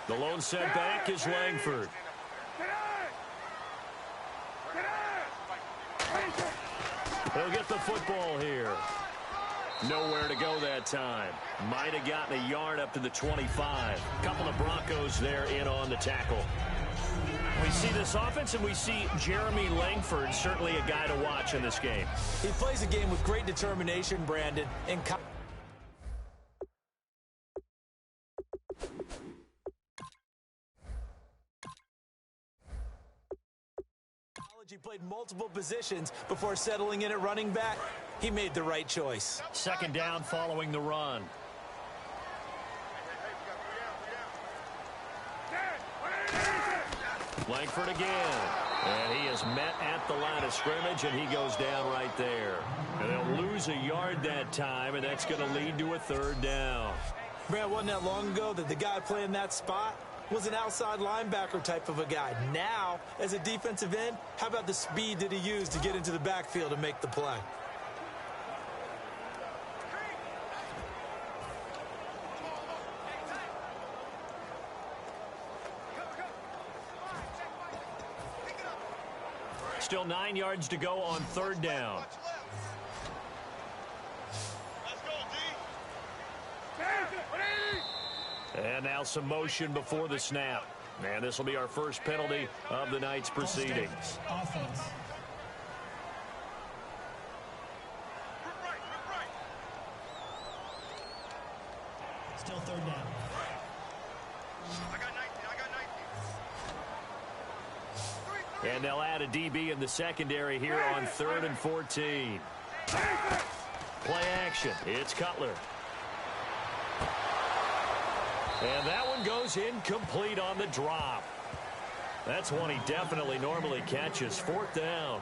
The lone setback is Langford. He'll get the football here. Nowhere to go that time. Might have gotten a yard up to the 25. Couple of Broncos there in on the tackle. We see this offense, and we see Jeremy Langford, certainly a guy to watch in this game. He plays a game with great determination, Brandon, and he played multiple positions before settling in at running back. He made the right choice. Second down following the run. Langford again. And he is met at the line of scrimmage, and he goes down right there. And they'll lose a yard that time, and that's going to lead to a 3rd down. Brad, wasn't that long ago that the guy playing that spot was an outside linebacker type of a guy. Now, as a defensive end, how about the speed that he used to get into the backfield and make the play? Still 9 yards to go on 3rd down. And now some motion before the snap. And this will be our first penalty of the night's proceedings. Offense. Still 3rd down. I got 19. And they'll add a DB in the secondary here on 3rd and 14. Play action. It's Cutler. And that one goes incomplete on the drop. That's one he definitely normally catches. 4th down.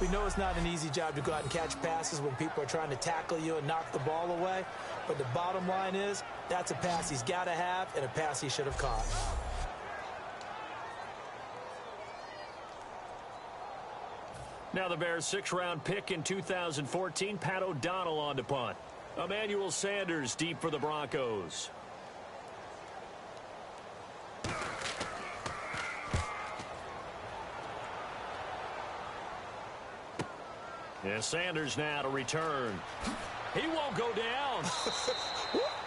We know it's not an easy job to go out and catch passes when people are trying to tackle you and knock the ball away. But the bottom line is, that's a pass he's got to have and a pass he should have caught. Now the Bears' 6th-round pick in 2014, Pat O'Donnell on to punt. Emmanuel Sanders deep for the Broncos. And Sanders now to return. He won't go down.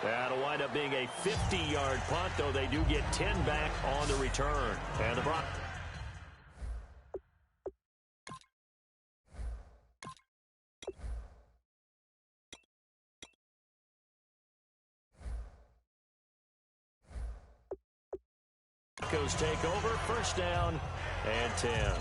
That'll wind up being a 50-yard punt, though they do get 10 back on the return. And the Broncos. Broncos take over, 1st down and 10.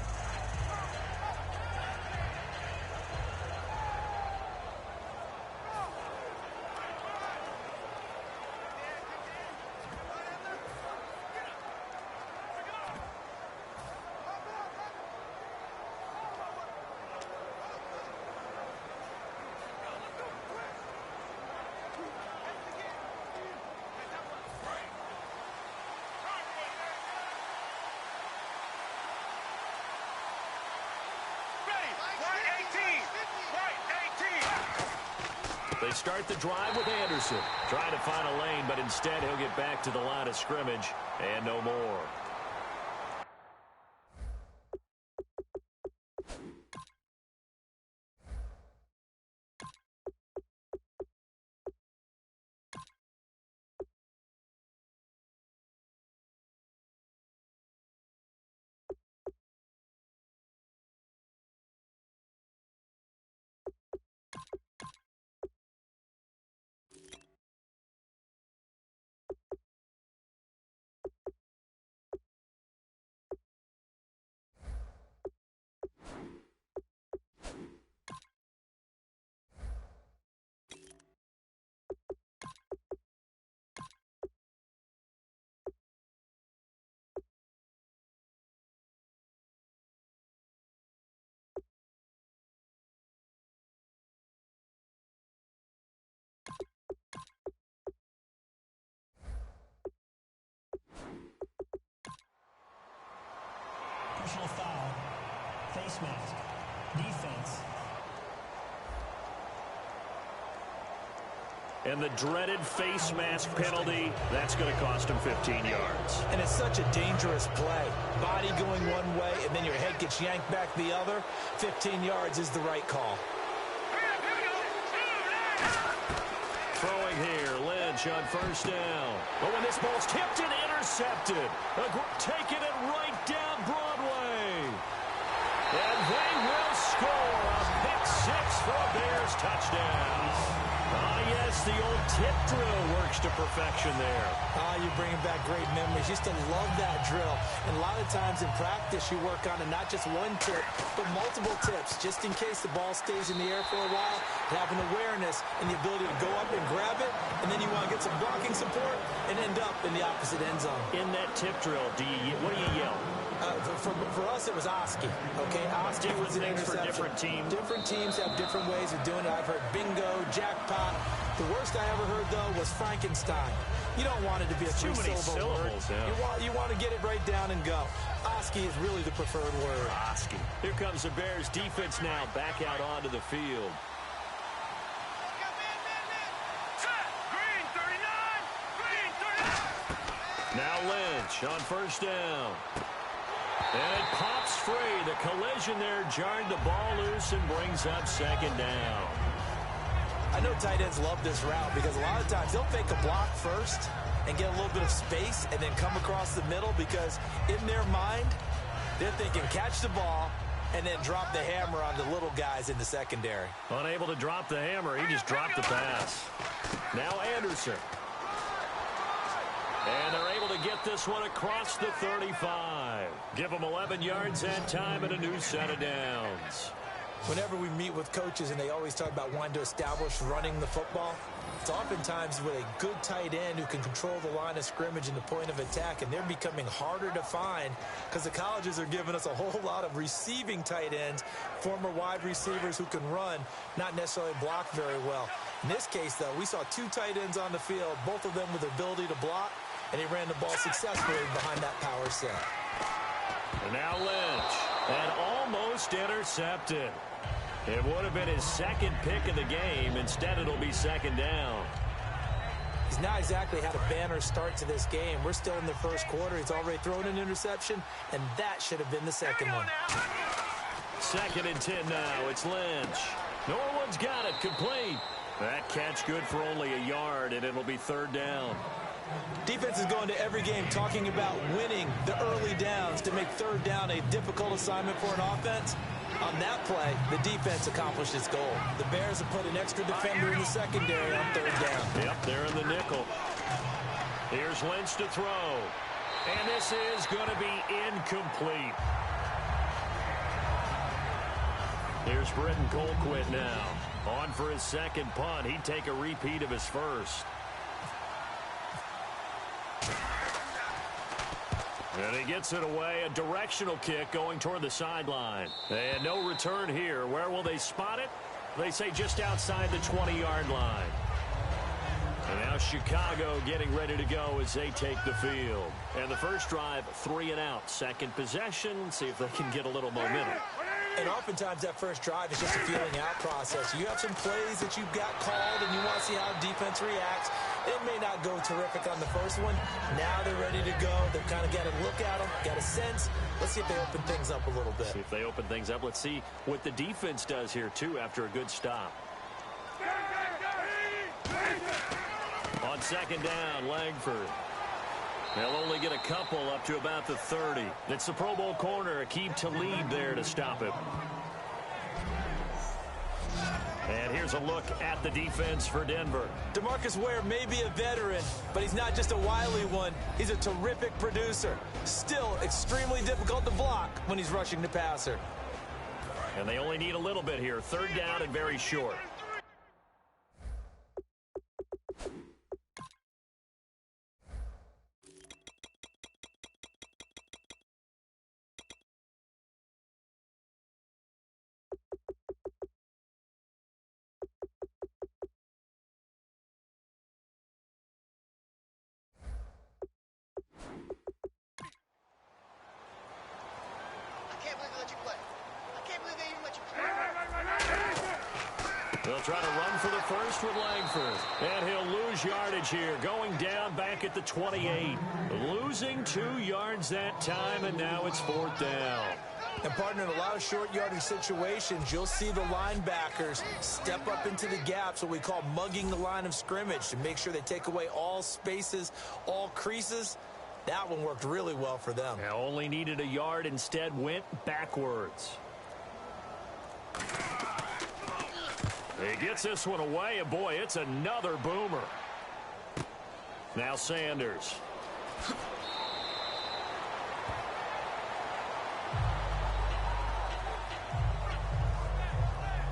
They start the drive with Anderson. Trying to find a lane, but instead he'll get back to the line of scrimmage and no more. Personal foul. Face mask. Defense. And the dreaded face mask penalty, that's going to cost him 15 yards. And it's such a dangerous play. Body going one way, and then your head gets yanked back the other. 15 yards is the right call. Throwing here, Lynch on 1st down. But when this ball's tipped and intercepted, taking it right down Broadway. And they will score a pick 6 for a Bears touchdown. Ah, yes, the old tip drill works to perfection there. You're bringing back great memories. Used to love that drill. And a lot of times in practice, you work on it, not just one tip, but multiple tips, just in case the ball stays in the air for a while. Having awareness and the ability to go up and grab it, and then you want to get some blocking support and end up in the opposite end zone. In that tip drill, what do you yell? For us, it was Oski. Okay, Oski was an things for interception. different teams. Different teams have different ways of doing it. I've heard bingo, jackpot. The worst I ever heard, though, was Frankenstein. You don't want it to be a Too many syllable word. syllables, yeah. You want to get it right down and go. Oski is really the preferred word. Oski. Here comes the Bears defense now back out onto the field. Green 39! Green 39! Now Lynch on 1st down. And it pops free. The collision there jarred the ball loose and brings up 2nd down. I know tight ends love this route because a lot of times they'll fake a block first and get a little bit of space and then come across the middle because in their mind, they're thinking catch the ball and then drop the hammer on the little guys in the secondary. Unable to drop the hammer, he just dropped the pass. Now Anderson. And they're able to get this one across the 35. Give them 11 yards that time and a new set of downs. Whenever we meet with coaches and they always talk about wanting to establish running the football, it's oftentimes with a good tight end who can control the line of scrimmage and the point of attack, and they're becoming harder to find because the colleges are giving us a whole lot of receiving tight ends, former wide receivers who can run, not necessarily block very well. In this case, though, we saw 2 tight ends on the field, both of them with the ability to block, and he ran the ball successfully behind that power set. And now Lynch. And almost intercepted. It would have been his second pick of the game. Instead, it'll be second down. He's not exactly had a banner start to this game. We're still in the first quarter. He's already thrown an interception, and that should have been the second one. 2nd and 10 now. It's Lynch. Norwood's got it. Complete. That catch good for only a yard, and it'll be 3rd down. Defense is going to every game talking about winning the early downs to make 3rd down a difficult assignment for an offense. On that play, the defense accomplished its goal. The Bears have put an extra defender in the secondary on 3rd down. Yep, they're in the nickel. Here's Lynch to throw. And this is going to be incomplete. Here's Britton Colquitt now. On for his second punt. He'd take a repeat of his first. And he gets it away. A directional kick going toward the sideline. And no return here. Where will they spot it? They say just outside the 20-yard line. And now Chicago getting ready to go as they take the field. And the first drive, 3 and out. Second possession. See if they can get a little momentum. And oftentimes that first drive is just a feeling out process. You have some plays that you've got called and you want to see how defense reacts. It may not go terrific on the first one. Now they're ready to go. They've kind of got a look at them, got a sense. Let's see if they open things up a little bit. See if they open things up. Let's see what the defense does here, too, after a good stop. On 2nd down, Langford. They'll only get a couple up to about the 30. It's the Pro Bowl corner, Aqib Talib there to stop it. And here's a look at the defense for Denver. DeMarcus Ware may be a veteran, but he's not just a wily one. He's a terrific producer. Still extremely difficult to block when he's rushing the passer. And they only need a little bit here. 3rd down and very short. They'll try to run for the first with Langford. And he'll lose yardage here. Going down back at the 28. Losing 2 yards that time, and now it's 4th down. And, partner, in a lot of short yardage situations, you'll see the linebackers step up into the gaps, what we call mugging the line of scrimmage, to make sure they take away all spaces, all creases. That one worked really well for them. Now only needed a yard, instead went backwards. He gets this one away, and boy, it's another boomer. Now Sanders.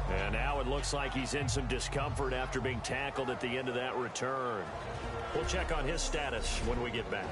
And now it looks like he's in some discomfort after being tackled at the end of that return. We'll check on his status when we get back.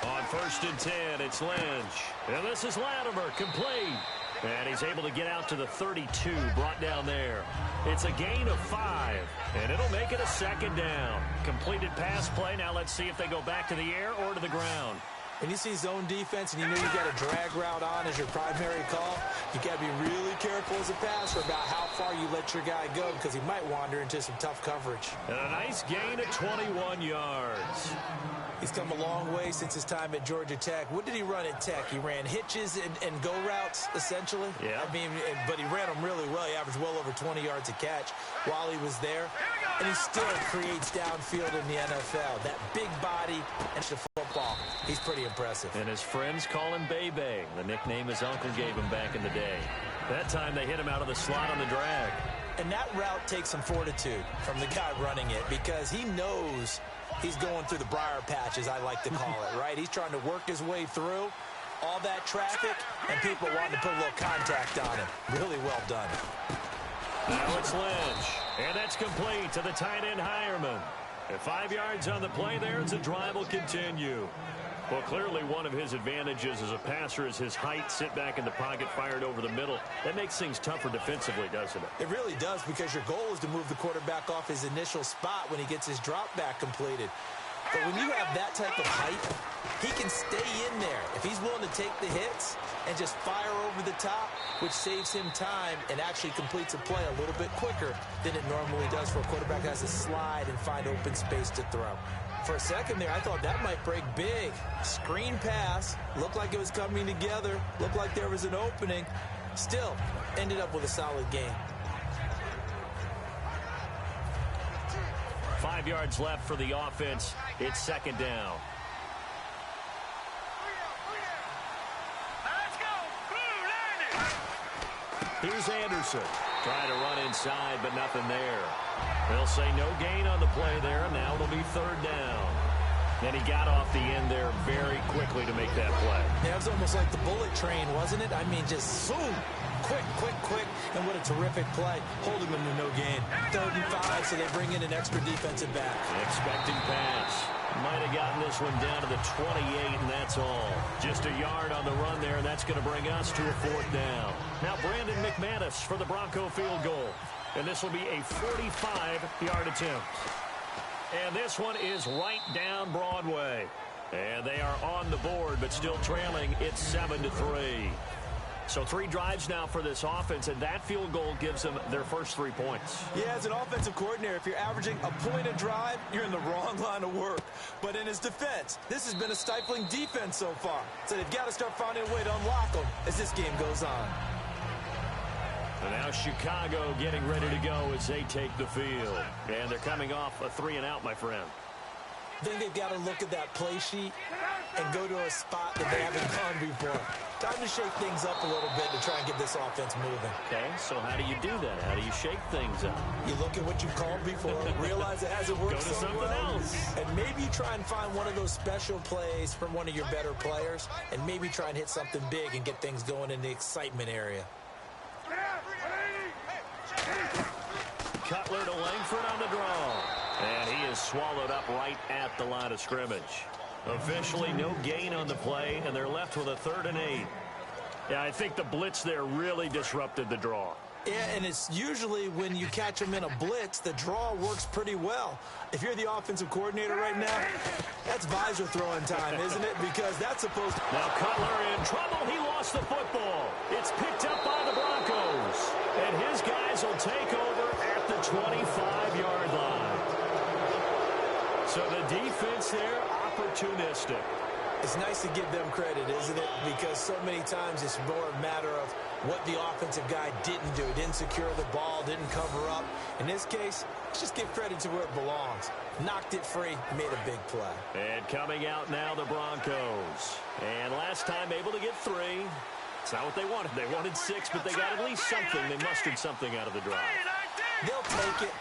On 1st and 10, it's Lynch. And this is Latimer, complete. And he's able to get out to the 32, brought down there. It's a gain of 5, and it'll make it a 2nd down. Completed pass play. Now let's see if they go back to the air or to the ground. When you see zone defense and you know you've got a drag route on as your primary call, you got to be really careful as a passer about how far you let your guy go, because he might wander into some tough coverage. And a nice gain of 21 yards. He's come a long way since his time at Georgia Tech. What did he run at Tech? He ran hitches and go routes, essentially. Yeah. I mean, but he ran them really well. He averaged well over 20 yards a catch while he was there. And he still creates downfield in the NFL. That big body and the football. He's pretty impressive. And his friends call him Bebe, the nickname his uncle gave him back in the day. That time they hit him out of the slot on the drag. And that route takes some fortitude from the guy running it, because he knows he's going through the briar patch, as I like to call it, right? He's trying to work his way through all that traffic, and people wanting to put a little contact on him. Really well done. Now it's Lynch, and that's complete to the tight end Hireman. At 5 yards on the play there, as the drive will continue. Well, clearly one of his advantages as a passer is his height. Sit back in the pocket, fired over the middle. That makes things tougher defensively, doesn't it? It really does, because your goal is to move the quarterback off his initial spot when he gets his drop back completed. But when you have that type of height, he can stay in there if he's willing to take the hits and just fire over the top, which saves him time and actually completes a play a little bit quicker than it normally does for a quarterback who has to slide and find open space to throw. For a second there, I thought that might break big. Screen pass, looked like it was coming together, looked like there was an opening. Still, ended up with a solid game. 5 yards left for the offense. It's second down. Let's go. Blue line it. Here's Anderson. Trying to run inside, but nothing there. They'll say no gain on the play there. Now it'll be third down. And he got off the end there very quickly to make that play. Yeah, it was almost like the bullet train, wasn't it? I mean, just zoom. Quick, quick, quick. And what a terrific play. Holding them to no gain. 3rd and 5, so they bring in an extra defensive back. Expecting pass. Might have gotten this one down to the 28, and that's all. Just a yard on the run there, and that's going to bring us to a 4th down. Now Brandon McManus for the Bronco field goal. And this will be a 45-yard attempt. And this one is right down Broadway. And they are on the board, but still trailing. It's 7-3. So 3 drives now for this offense, and that field goal gives them their first 3 points. Yeah, as an offensive coordinator, if you're averaging a point a drive, you're in the wrong line of work. But in his defense, this has been a stifling defense so far. So they've got to start finding a way to unlock them as this game goes on. And now Chicago getting ready to go as they take the field. And they're coming off a 3-and-out, my friend. I think they've got to look at that play sheet and go to a spot that they haven't gone before. Time to shake things up a little bit to try and get this offense moving. Okay, so how do you do that? How do you shake things up? You look at what you've called before, realize it hasn't worked Go to so something well, else. and maybe try and find one of those special plays from one of your better players, and maybe try and hit something big and get things going in the excitement area. Cutler to Langford on the draw. And he is swallowed up right at the line of scrimmage. Officially no gain on the play, and they're left with a 3rd and 8. Yeah, I think the blitz there really disrupted the draw. Yeah, and it's usually when you catch them in a blitz, the draw works pretty well. If you're the offensive coordinator right now, that's visor throwing time, isn't it? Because that's supposed to... Now Cutler in trouble. He lost the football. It's picked up by the Broncos. And his guys will take over at the 25-yard line. So the defense there, opportunistic. It's nice to give them credit, isn't it? Because so many times it's more a matter of what the offensive guy didn't do. Didn't secure the ball, didn't cover up. In this case, let's just give credit to where it belongs. Knocked it free, made a big play. And coming out now, the Broncos. And last time able to get 3. It's not what they wanted. They wanted 6, but they got at least something. They mustered something out of the drive. They'll take it.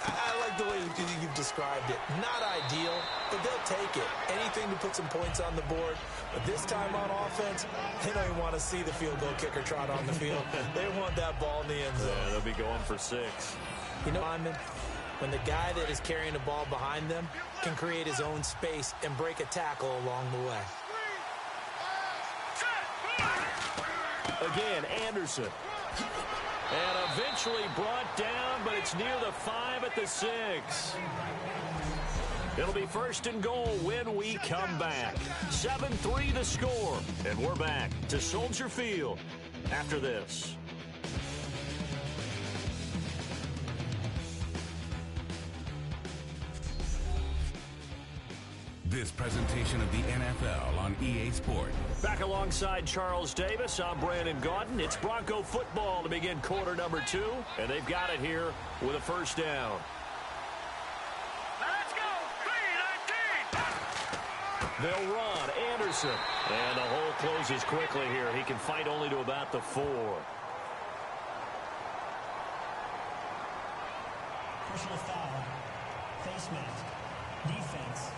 I like the way you've described it. Not ideal, but they'll take it. Anything to put some points on the board. But this time on offense, they don't even want to see the field goal kicker trot on the field. They want that ball in the end zone. Yeah, they'll be going for 6. You know, Lyman, when the guy that is carrying the ball behind them can create his own space and break a tackle along the way. Again, Anderson. And eventually brought down, but it's near the 5 at the 6. It'll be 1st and goal when we come back. 7-3 the score. And we're back to Soldier Field after this. This presentation of the NFL on EA Sport. Back alongside Charles Davis, I'm Brandon Gaudin. It's Bronco football to begin quarter number 2, and they've got it here with a 1st down. Let's go. 3-19. They'll run. Anderson. And the hole closes quickly here. He can fight only to about the 4. Personal foul. Face mask. Defense.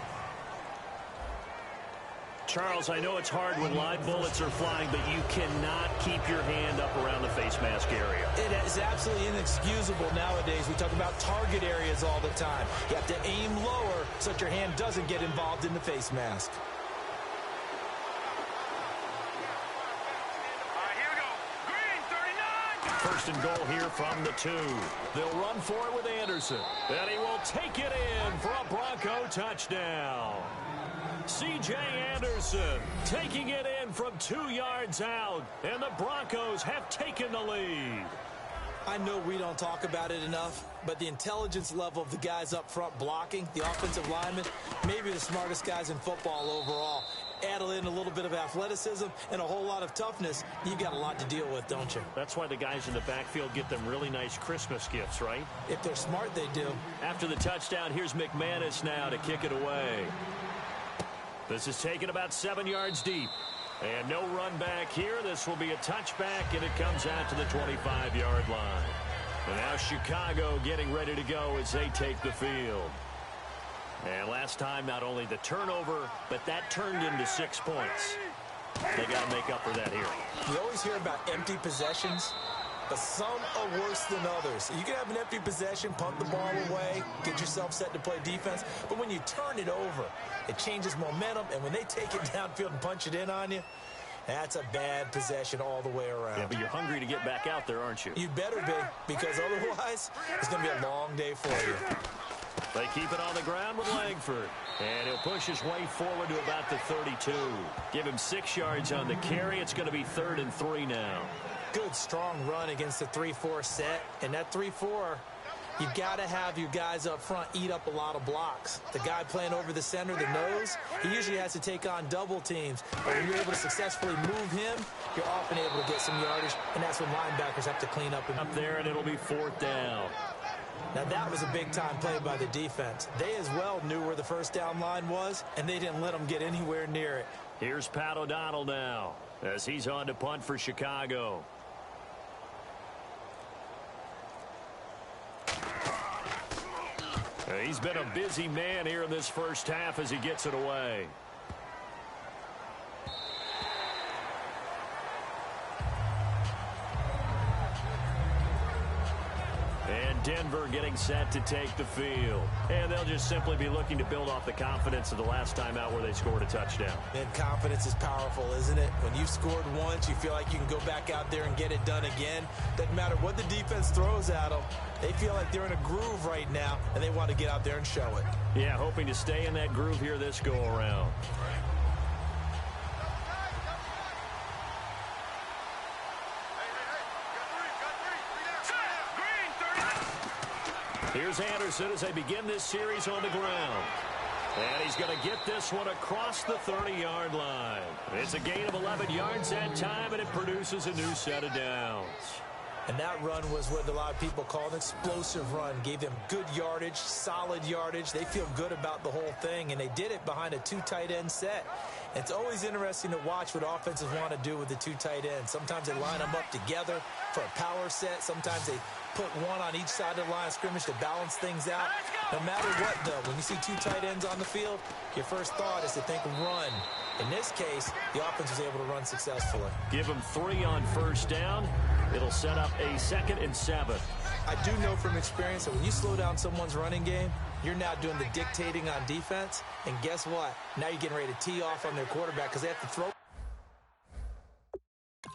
Charles, I know it's hard when live bullets are flying, but you cannot keep your hand up around the face mask area. It is absolutely inexcusable nowadays. We talk about target areas all the time. You have to aim lower so that your hand doesn't get involved in the face mask. first and goal here from the 2. They'll run for it with Anderson. And he will take it in for a Bronco touchdown. C.J. Anderson taking it in from 2 yards out. And the Broncos have taken the lead. I know we don't talk about it enough, but the intelligence level of the guys up front blocking, the offensive linemen, maybe the smartest guys in football overall. Add in a little bit of athleticism and a whole lot of toughness, you got a lot to deal with, don't you? That's why the guys in the backfield get them really nice Christmas gifts, right? If they're smart, they do. After the touchdown, here's McManus now to kick it away. This is taken about 7 yards deep. And no run back here. This will be a touchback, and it comes out to the 25-yard line. And now Chicago getting ready to go as they take the field. And last time, not only the turnover, but that turned into 6 points. They got to make up for that here. You always hear about empty possessions, but some are worse than others. You can have an empty possession, punt the ball away, get yourself set to play defense, but when you turn it over, it changes momentum, and when they take it downfield and punch it in on you, that's a bad possession all the way around. Yeah, but you're hungry to get back out there, aren't you? You'd better be, because otherwise, it's going to be a long day for you. They keep it on the ground with Langford. And he'll push his way forward to about the 32. Give him 6 yards on the carry. It's going to be 3rd and 3 now. Good, strong run against the 3-4 set. And that 3-4, you've got to have your guys up front eat up a lot of blocks. The guy playing over the center, the nose, he usually has to take on double teams. But when you're able to successfully move him, you're often able to get some yardage, and that's when linebackers have to clean up. Up there, and it'll be 4th down. Now, that was a big-time play by the defense. They as well knew where the first down line was, and they didn't let them get anywhere near it. Here's Pat O'Donnell now as he's on to punt for Chicago. He's been a busy man here in this first half as he gets it away. And Denver getting set to take the field. And they'll just simply be looking to build off the confidence of the last time out where they scored a touchdown. And confidence is powerful, isn't it? When you've scored once, you feel like you can go back out there and get it done again. Doesn't matter what the defense throws at them. They feel like they're in a groove right now, and they want to get out there and show it. Yeah, hoping to stay in that groove here this go-around. Here's Anderson as they begin this series on the ground. And he's going to get this one across the 30-yard line. It's a gain of 11 yards that time, and it produces a new set of downs. And that run was what a lot of people call an explosive run. Gave them good yardage, solid yardage. They feel good about the whole thing, and they did it behind a 2 tight end set. It's always interesting to watch what offenses want to do with the 2 tight ends. Sometimes they line them up together for a power set. Sometimes they put one on each side of the line of scrimmage to balance things out. No matter what, though, when you see 2 tight ends on the field, your first thought is to think run. In this case, the offense was able to run successfully. Give them 3 on first down. It'll set up a 2nd and 7. I do know from experience that when you slow down someone's running game, you're now doing the dictating on defense. And guess what? Now you're getting ready to tee off on their quarterback because they have to throw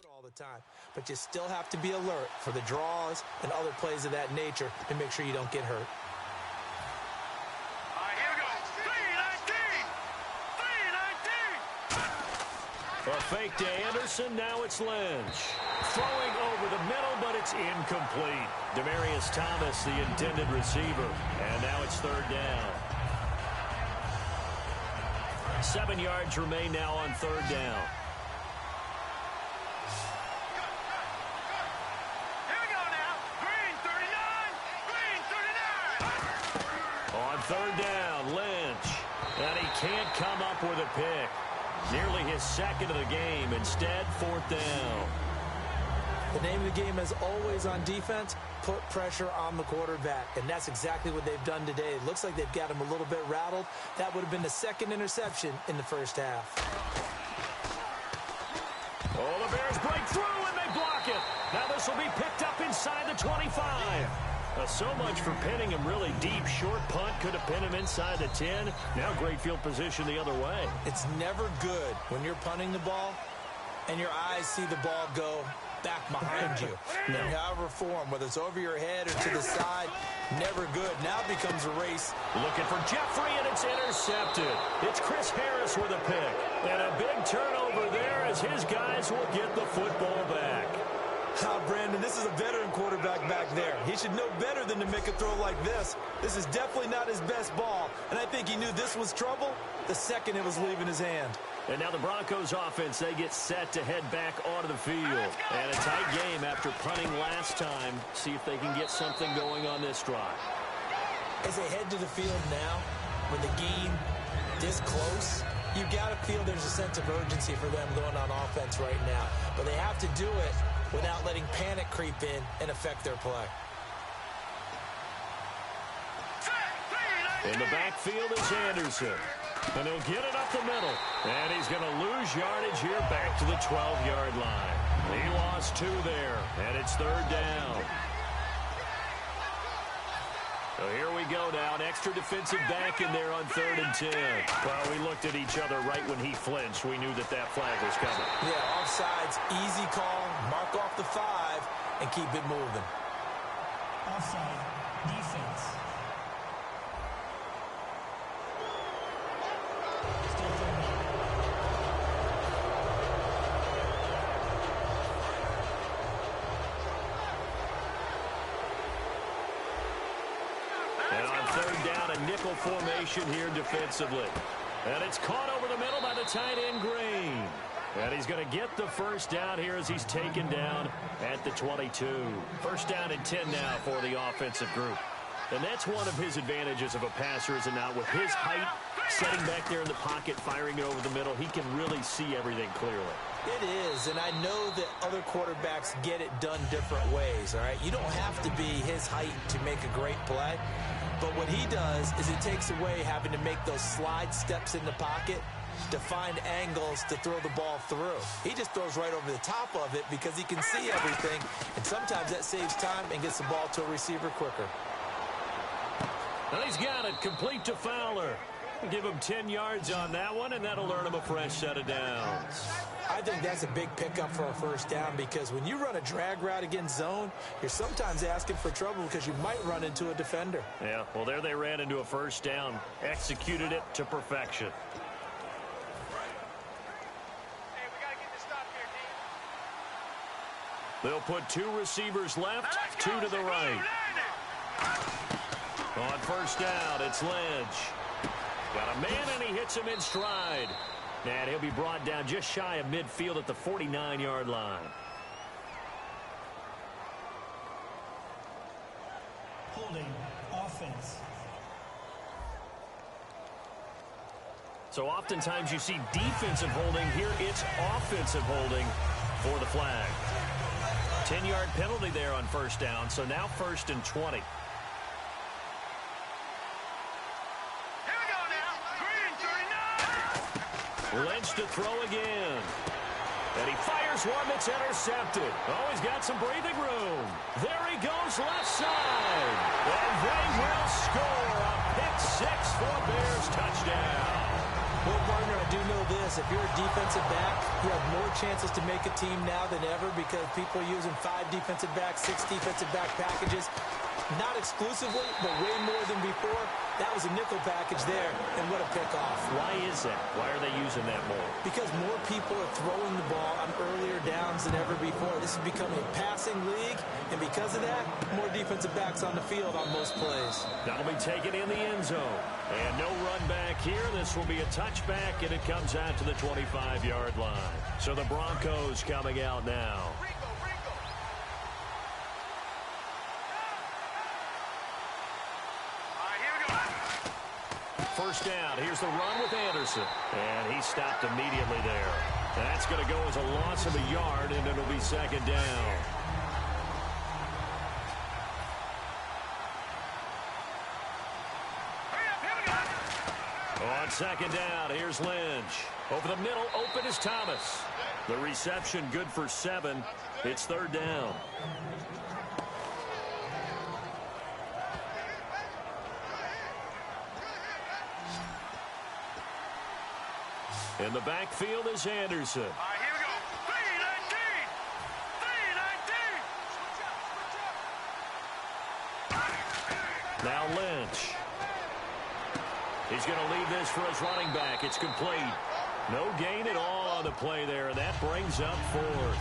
all the time. But you still have to be alert for the draws and other plays of that nature to make sure you don't get hurt. All right, here we go. 3-19. 3-19. A fake to Anderson. Now it's Lynch. Throwing over the middle, but it's incomplete. Demaryius Thomas, the intended receiver. And now it's 3rd down. 7 yards remain now on 3rd down. Here we go now. Green 39. Green 39. On 3rd down, Lynch. And he can't come up with a pick. Nearly his 2nd of the game. Instead, 4th down. The name of the game, as always on defense, put pressure on the quarterback. And that's exactly what they've done today. It looks like they've got him a little bit rattled. That would have been the 2nd interception in the first half. Oh, the Bears break through, and they block it. Now this will be picked up inside the 25. So much for pinning him really deep. Short punt could have pinned him inside the 10. Now great field position the other way. It's never good when you're punting the ball and your eyes see the ball go back behind you. In however form, whether it's over your head or to the side, never good. Now it becomes a race. Looking for Jeffrey, and it's intercepted. It's Chris Harris with a pick. And a big turnover there as his guys will get the football back. Brandon, this is a veteran quarterback back there. He should know better than to make a throw like this. This is definitely not his best ball, and I think he knew this was trouble the second it was leaving his hand. And now the Broncos offense, they get set to head back onto the field. And a tight game after punting last time. See if they can get something going on this drive. As they head to the field now, with the game this close, you got to feel there's a sense of urgency for them going on offense right now. But they have to do it without letting panic creep in and affect their play. In the backfield is Anderson. And he'll get it up the middle. And he's going to lose yardage here back to the 12-yard line. He lost 2 there, and it's third down. So here we go now, an extra defensive back in there on 3rd and 10. Well, we looked at each other right when he flinched. We knew that that flag was coming. Yeah, offsides, easy call, mark off the 5, and keep it moving. Offside. Defense. Still third down. And on 3rd down, a nickel formation here defensively. And it's caught over the middle by the tight end, Green. And he's going to get the first down here as he's taken down at the 22. First down and 10 now for the offensive group. And that's one of his advantages of a passer, is it not? With his height, setting back there in the pocket, firing it over the middle, he can really see everything clearly. It is, and I know that other quarterbacks get it done different ways, all right? You don't have to be his height to make a great play. But what he does is it takes away having to make those slide steps in the pocket to find angles to throw the ball through. He just throws right over the top of it because he can see everything, and sometimes that saves time and gets the ball to a receiver quicker. And he's got it complete to Fowler. Give him 10 yards on that one, and that'll earn him a fresh set of downs. I think that's a big pickup for a first down because when you run a drag route against zone, you're sometimes asking for trouble because you might run into a defender. Yeah, well, there they ran into a first down. Executed it to perfection. Hey, we got to get this stop here, They'll put 2 receivers left, 2 to the right. On first down, it's Lynch. Got a man, and he hits him in stride. And he'll be brought down just shy of midfield at the 49-yard line. Holding. Offense. So oftentimes you see defensive holding. Here it's offensive holding for the flag. 10-yard penalty there on first down, so now 1st and 20. Lynch to throw again. And he fires one that's intercepted. Oh, he's got some breathing room. There he goes left side. And they will score a pick-6 for Bears touchdown. Well, partner, I do know this. If you're a defensive back, you have more chances to make a team now than ever because people are using 5 defensive backs, 6 defensive back packages. Not exclusively, but way more than before. That was a nickel package there, and what a pickoff. Why is that? Why are they using that more? Because more people are throwing the ball on earlier downs than ever before. This has become a passing league, and because of that, more defensive backs on the field on most plays. That'll be taken in the end zone. And no run back here. This will be a touchback, and it comes out to the 25-yard line. So the Broncos coming out now. First down. Here's the run with Anderson. And he stopped immediately there. That's going to go as a loss of a yard, and it'll be 2nd down. On 2nd down, here's Lynch. Over the middle, open is Thomas. The reception good for 7. It's 3rd down. In the backfield is Anderson. All right, here we go. 3-19. Now Lynch. He's going to leave this for his running back. It's complete. No gain at all on the play there, and that brings up fourth.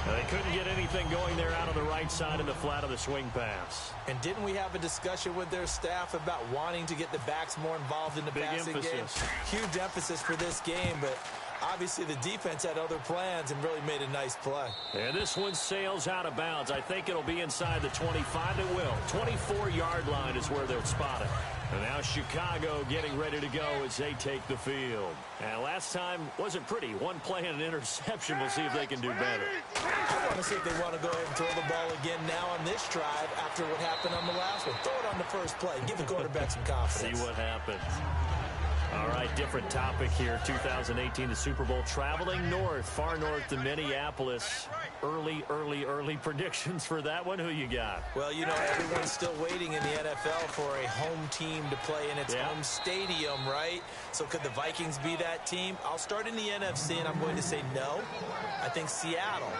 They couldn't get anything going there out on the right side in the flat of the swing pass. And didn't we have a discussion with their staff about wanting to get the backs more involved in the passing game? Huge emphasis for this game, but obviously the defense had other plans and really made a nice play. And this one sails out of bounds. I think it'll be inside the 25. It will. 24-yard line is where they'll spot it. And now Chicago getting ready to go as they take the field. And last time wasn't pretty. One play and an interception. We'll see if they can do better. I want to see if they want to go ahead and throw the ball again now on this drive after what happened on the last one. Throw it on the first play. Give the quarterback some confidence. See what happens. All right, different topic here. 2018, the Super Bowl, traveling north, far north to Minneapolis. Early predictions for that one. Who you got? Well, you know, everyone's still waiting in the NFL for a home team to play in its home stadium, right? So could the Vikings be that team? I'll start in the NFC, and I'm going to say no. I think Seattle,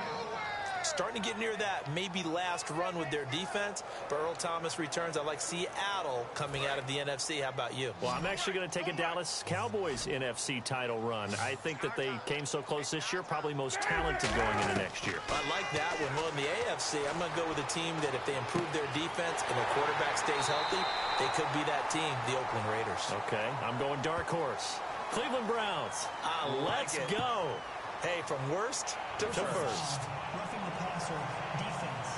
starting to get near that maybe last run with their defense, but Earl Thomas returns. I like Seattle coming out of the NFC. How about you? Well, I'm actually going to take a Dallas Cowboys NFC title run. I think that they came so close this year, probably most talented going into next year. I like that one. Well, in the AFC, I'm going to go with a team that if they improve their defense and their quarterback stays healthy, they could be that team, the Oakland Raiders. Okay, I'm going dark horse. Cleveland Browns. Let's go. Hey, from worst to first. Roughing the passer, defense.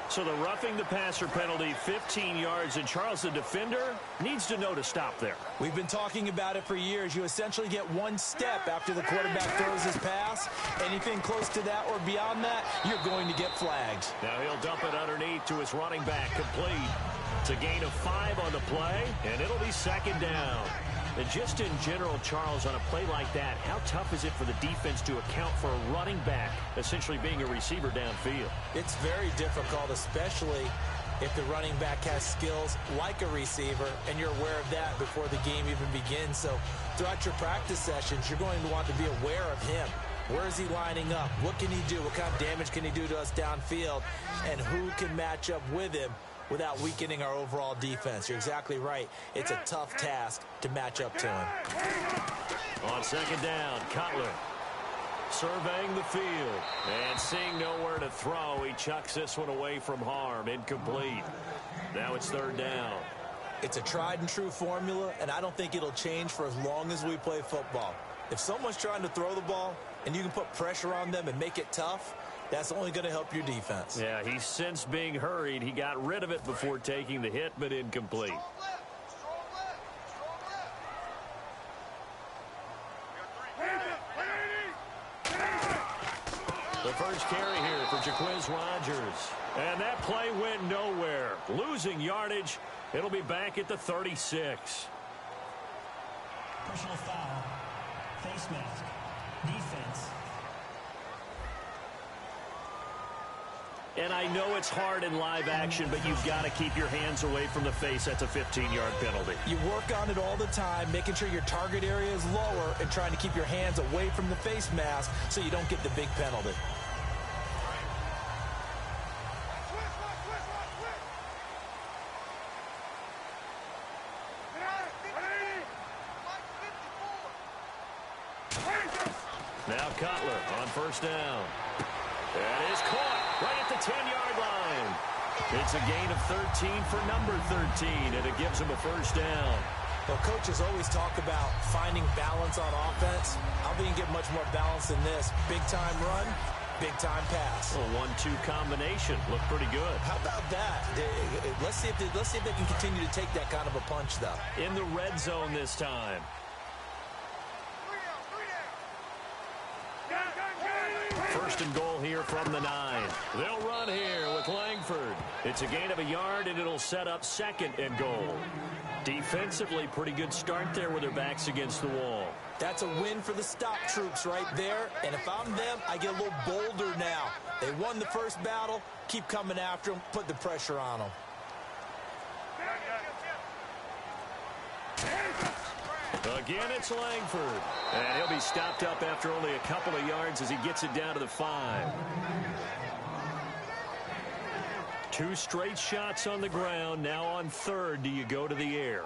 So the roughing the passer penalty, 15 yards, and Charles, the defender, needs to know to stop there. We've been talking about it for years. You essentially get one step after the quarterback throws his pass. Anything close to that or beyond that, you're going to get flagged. Now he'll dump it underneath to his running back, complete. It's a gain of 5 on the play, and it'll be second down. And just in general, Charles, on a play like that, how tough is it for the defense to account for a running back essentially being a receiver downfield? It's very difficult, especially if the running back has skills like a receiver, and you're aware of that before the game even begins. So throughout your practice sessions, you're going to want to be aware of him. Where is he lining up? What can he do? What kind of damage can he do to us downfield? And who can match up with him without weakening our overall defense? You're exactly right. It's a tough task to match up to him. On second down, Cutler surveying the field and seeing nowhere to throw. He chucks this one away from harm. Incomplete. Now it's third down. It's a tried and true formula, and I don't think it'll change for as long as we play football. If someone's trying to throw the ball and you can put pressure on them and make it tough, that's only going to help your defense. Yeah, he's since being hurried. He got rid of it before taking the hit, but incomplete. The first carry here for Jaquiz Rodgers. And that play went nowhere. Losing yardage. It'll be back at the 36. Personal foul. Face mask. Defense. And I know it's hard in live action, but you've got to keep your hands away from the face. That's a 15-yard penalty. You work on it all the time, making sure your target area is lower and trying to keep your hands away from the face mask so you don't get the big penalty. Now Cutler on first down. That is caught right at the 10-yard line. It's a gain of 13 for number 13, and it gives him a first down. Well, coaches always talk about finding balance on offense. I don't think you get much more balance than this. Big-time run, big-time pass. A 1-2 combination. Looked pretty good. How about that? Let's see if they can continue to take that kind of a punch, though. In the red zone this time. First and goal here from the 9. They'll run here with Langford. It's a gain of a yard, and it'll set up second and goal. Defensively, pretty good start there with their backs against the wall. That's a win for the stop troops right there. And if I'm them, I get a little bolder now. They won the first battle. Keep coming after them. Put the pressure on them. Again, it's Langford. And he'll be stopped up after only a couple of yards as he gets it down to the 5. 2 straight shots on the ground. Now on third, do you go to the air?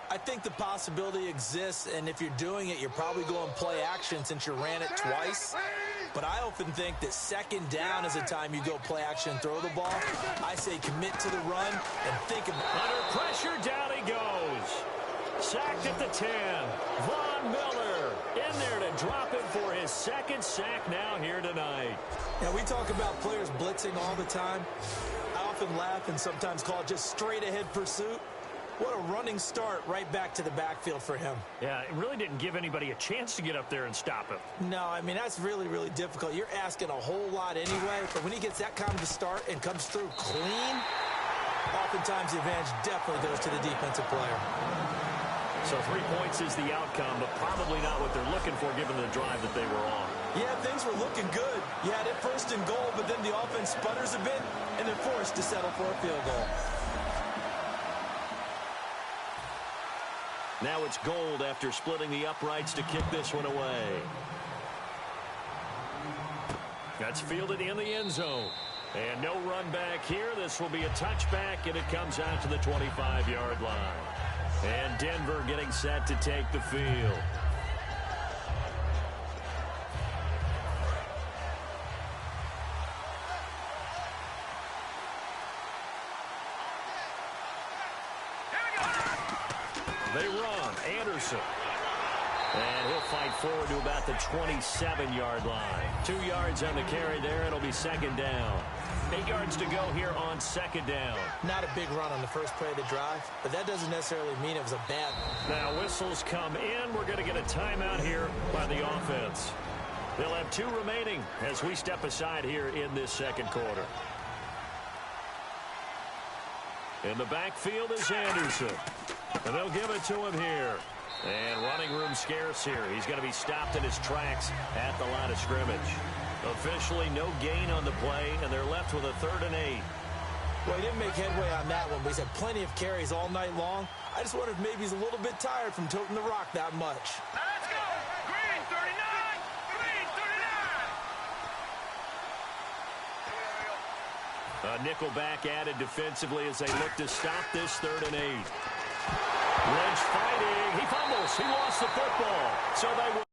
I think the possibility exists, and if you're doing it, you're probably going play action since you ran it twice. But I often think that second down is a time you go play action and throw the ball. I say commit to the run and think about it. Under pressure, down he goes. Sacked at the 10. Von Miller in there to drop it for his second sack now here tonight. Now, we talk about players blitzing all the time. I often laugh and sometimes call it just straight-ahead pursuit. What a running start right back to the backfield for him. Yeah, it really didn't give anybody a chance to get up there and stop him. No, I mean, that's really, really difficult. You're asking a whole lot anyway, but when he gets that kind of a start and comes through clean, oftentimes the advantage definitely goes to the defensive player. So 3 points is the outcome, but probably not what they're looking for given the drive that they were on. Yeah, things were looking good. You had it first and goal, but then the offense sputters a bit, and they're forced to settle for a field goal. Now it's Gold after splitting the uprights to kick this one away. That's fielded in the end zone. And no run back here. This will be a touchback, and it comes out to the 25-yard line. And Denver getting set to take the field. They run. Anderson. And he'll fight forward to about the 27-yard line. 2 yards on the carry there. It'll be second down. 8 yards to go here on second down. Not a big run on the first play of the drive, but that doesn't necessarily mean it was a bad one. Now whistles come in. We're going to get a timeout here by the offense. They'll have 2 remaining as we step aside here in this second quarter. In the backfield is Anderson. And they'll give it to him here. And running room scarce here. He's going to be stopped in his tracks at the line of scrimmage. Officially no gain on the play, and they're left with a 3rd and 8. Well, he didn't make headway on that one, but he's had plenty of carries all night long. I just wonder if maybe he's a little bit tired from toting the rock that much. Now let's go. Green 39. Green 39. A nickel back added defensively as they look to stop this 3rd and 8. Lynch fighting. He fumbles. He lost the football. So they will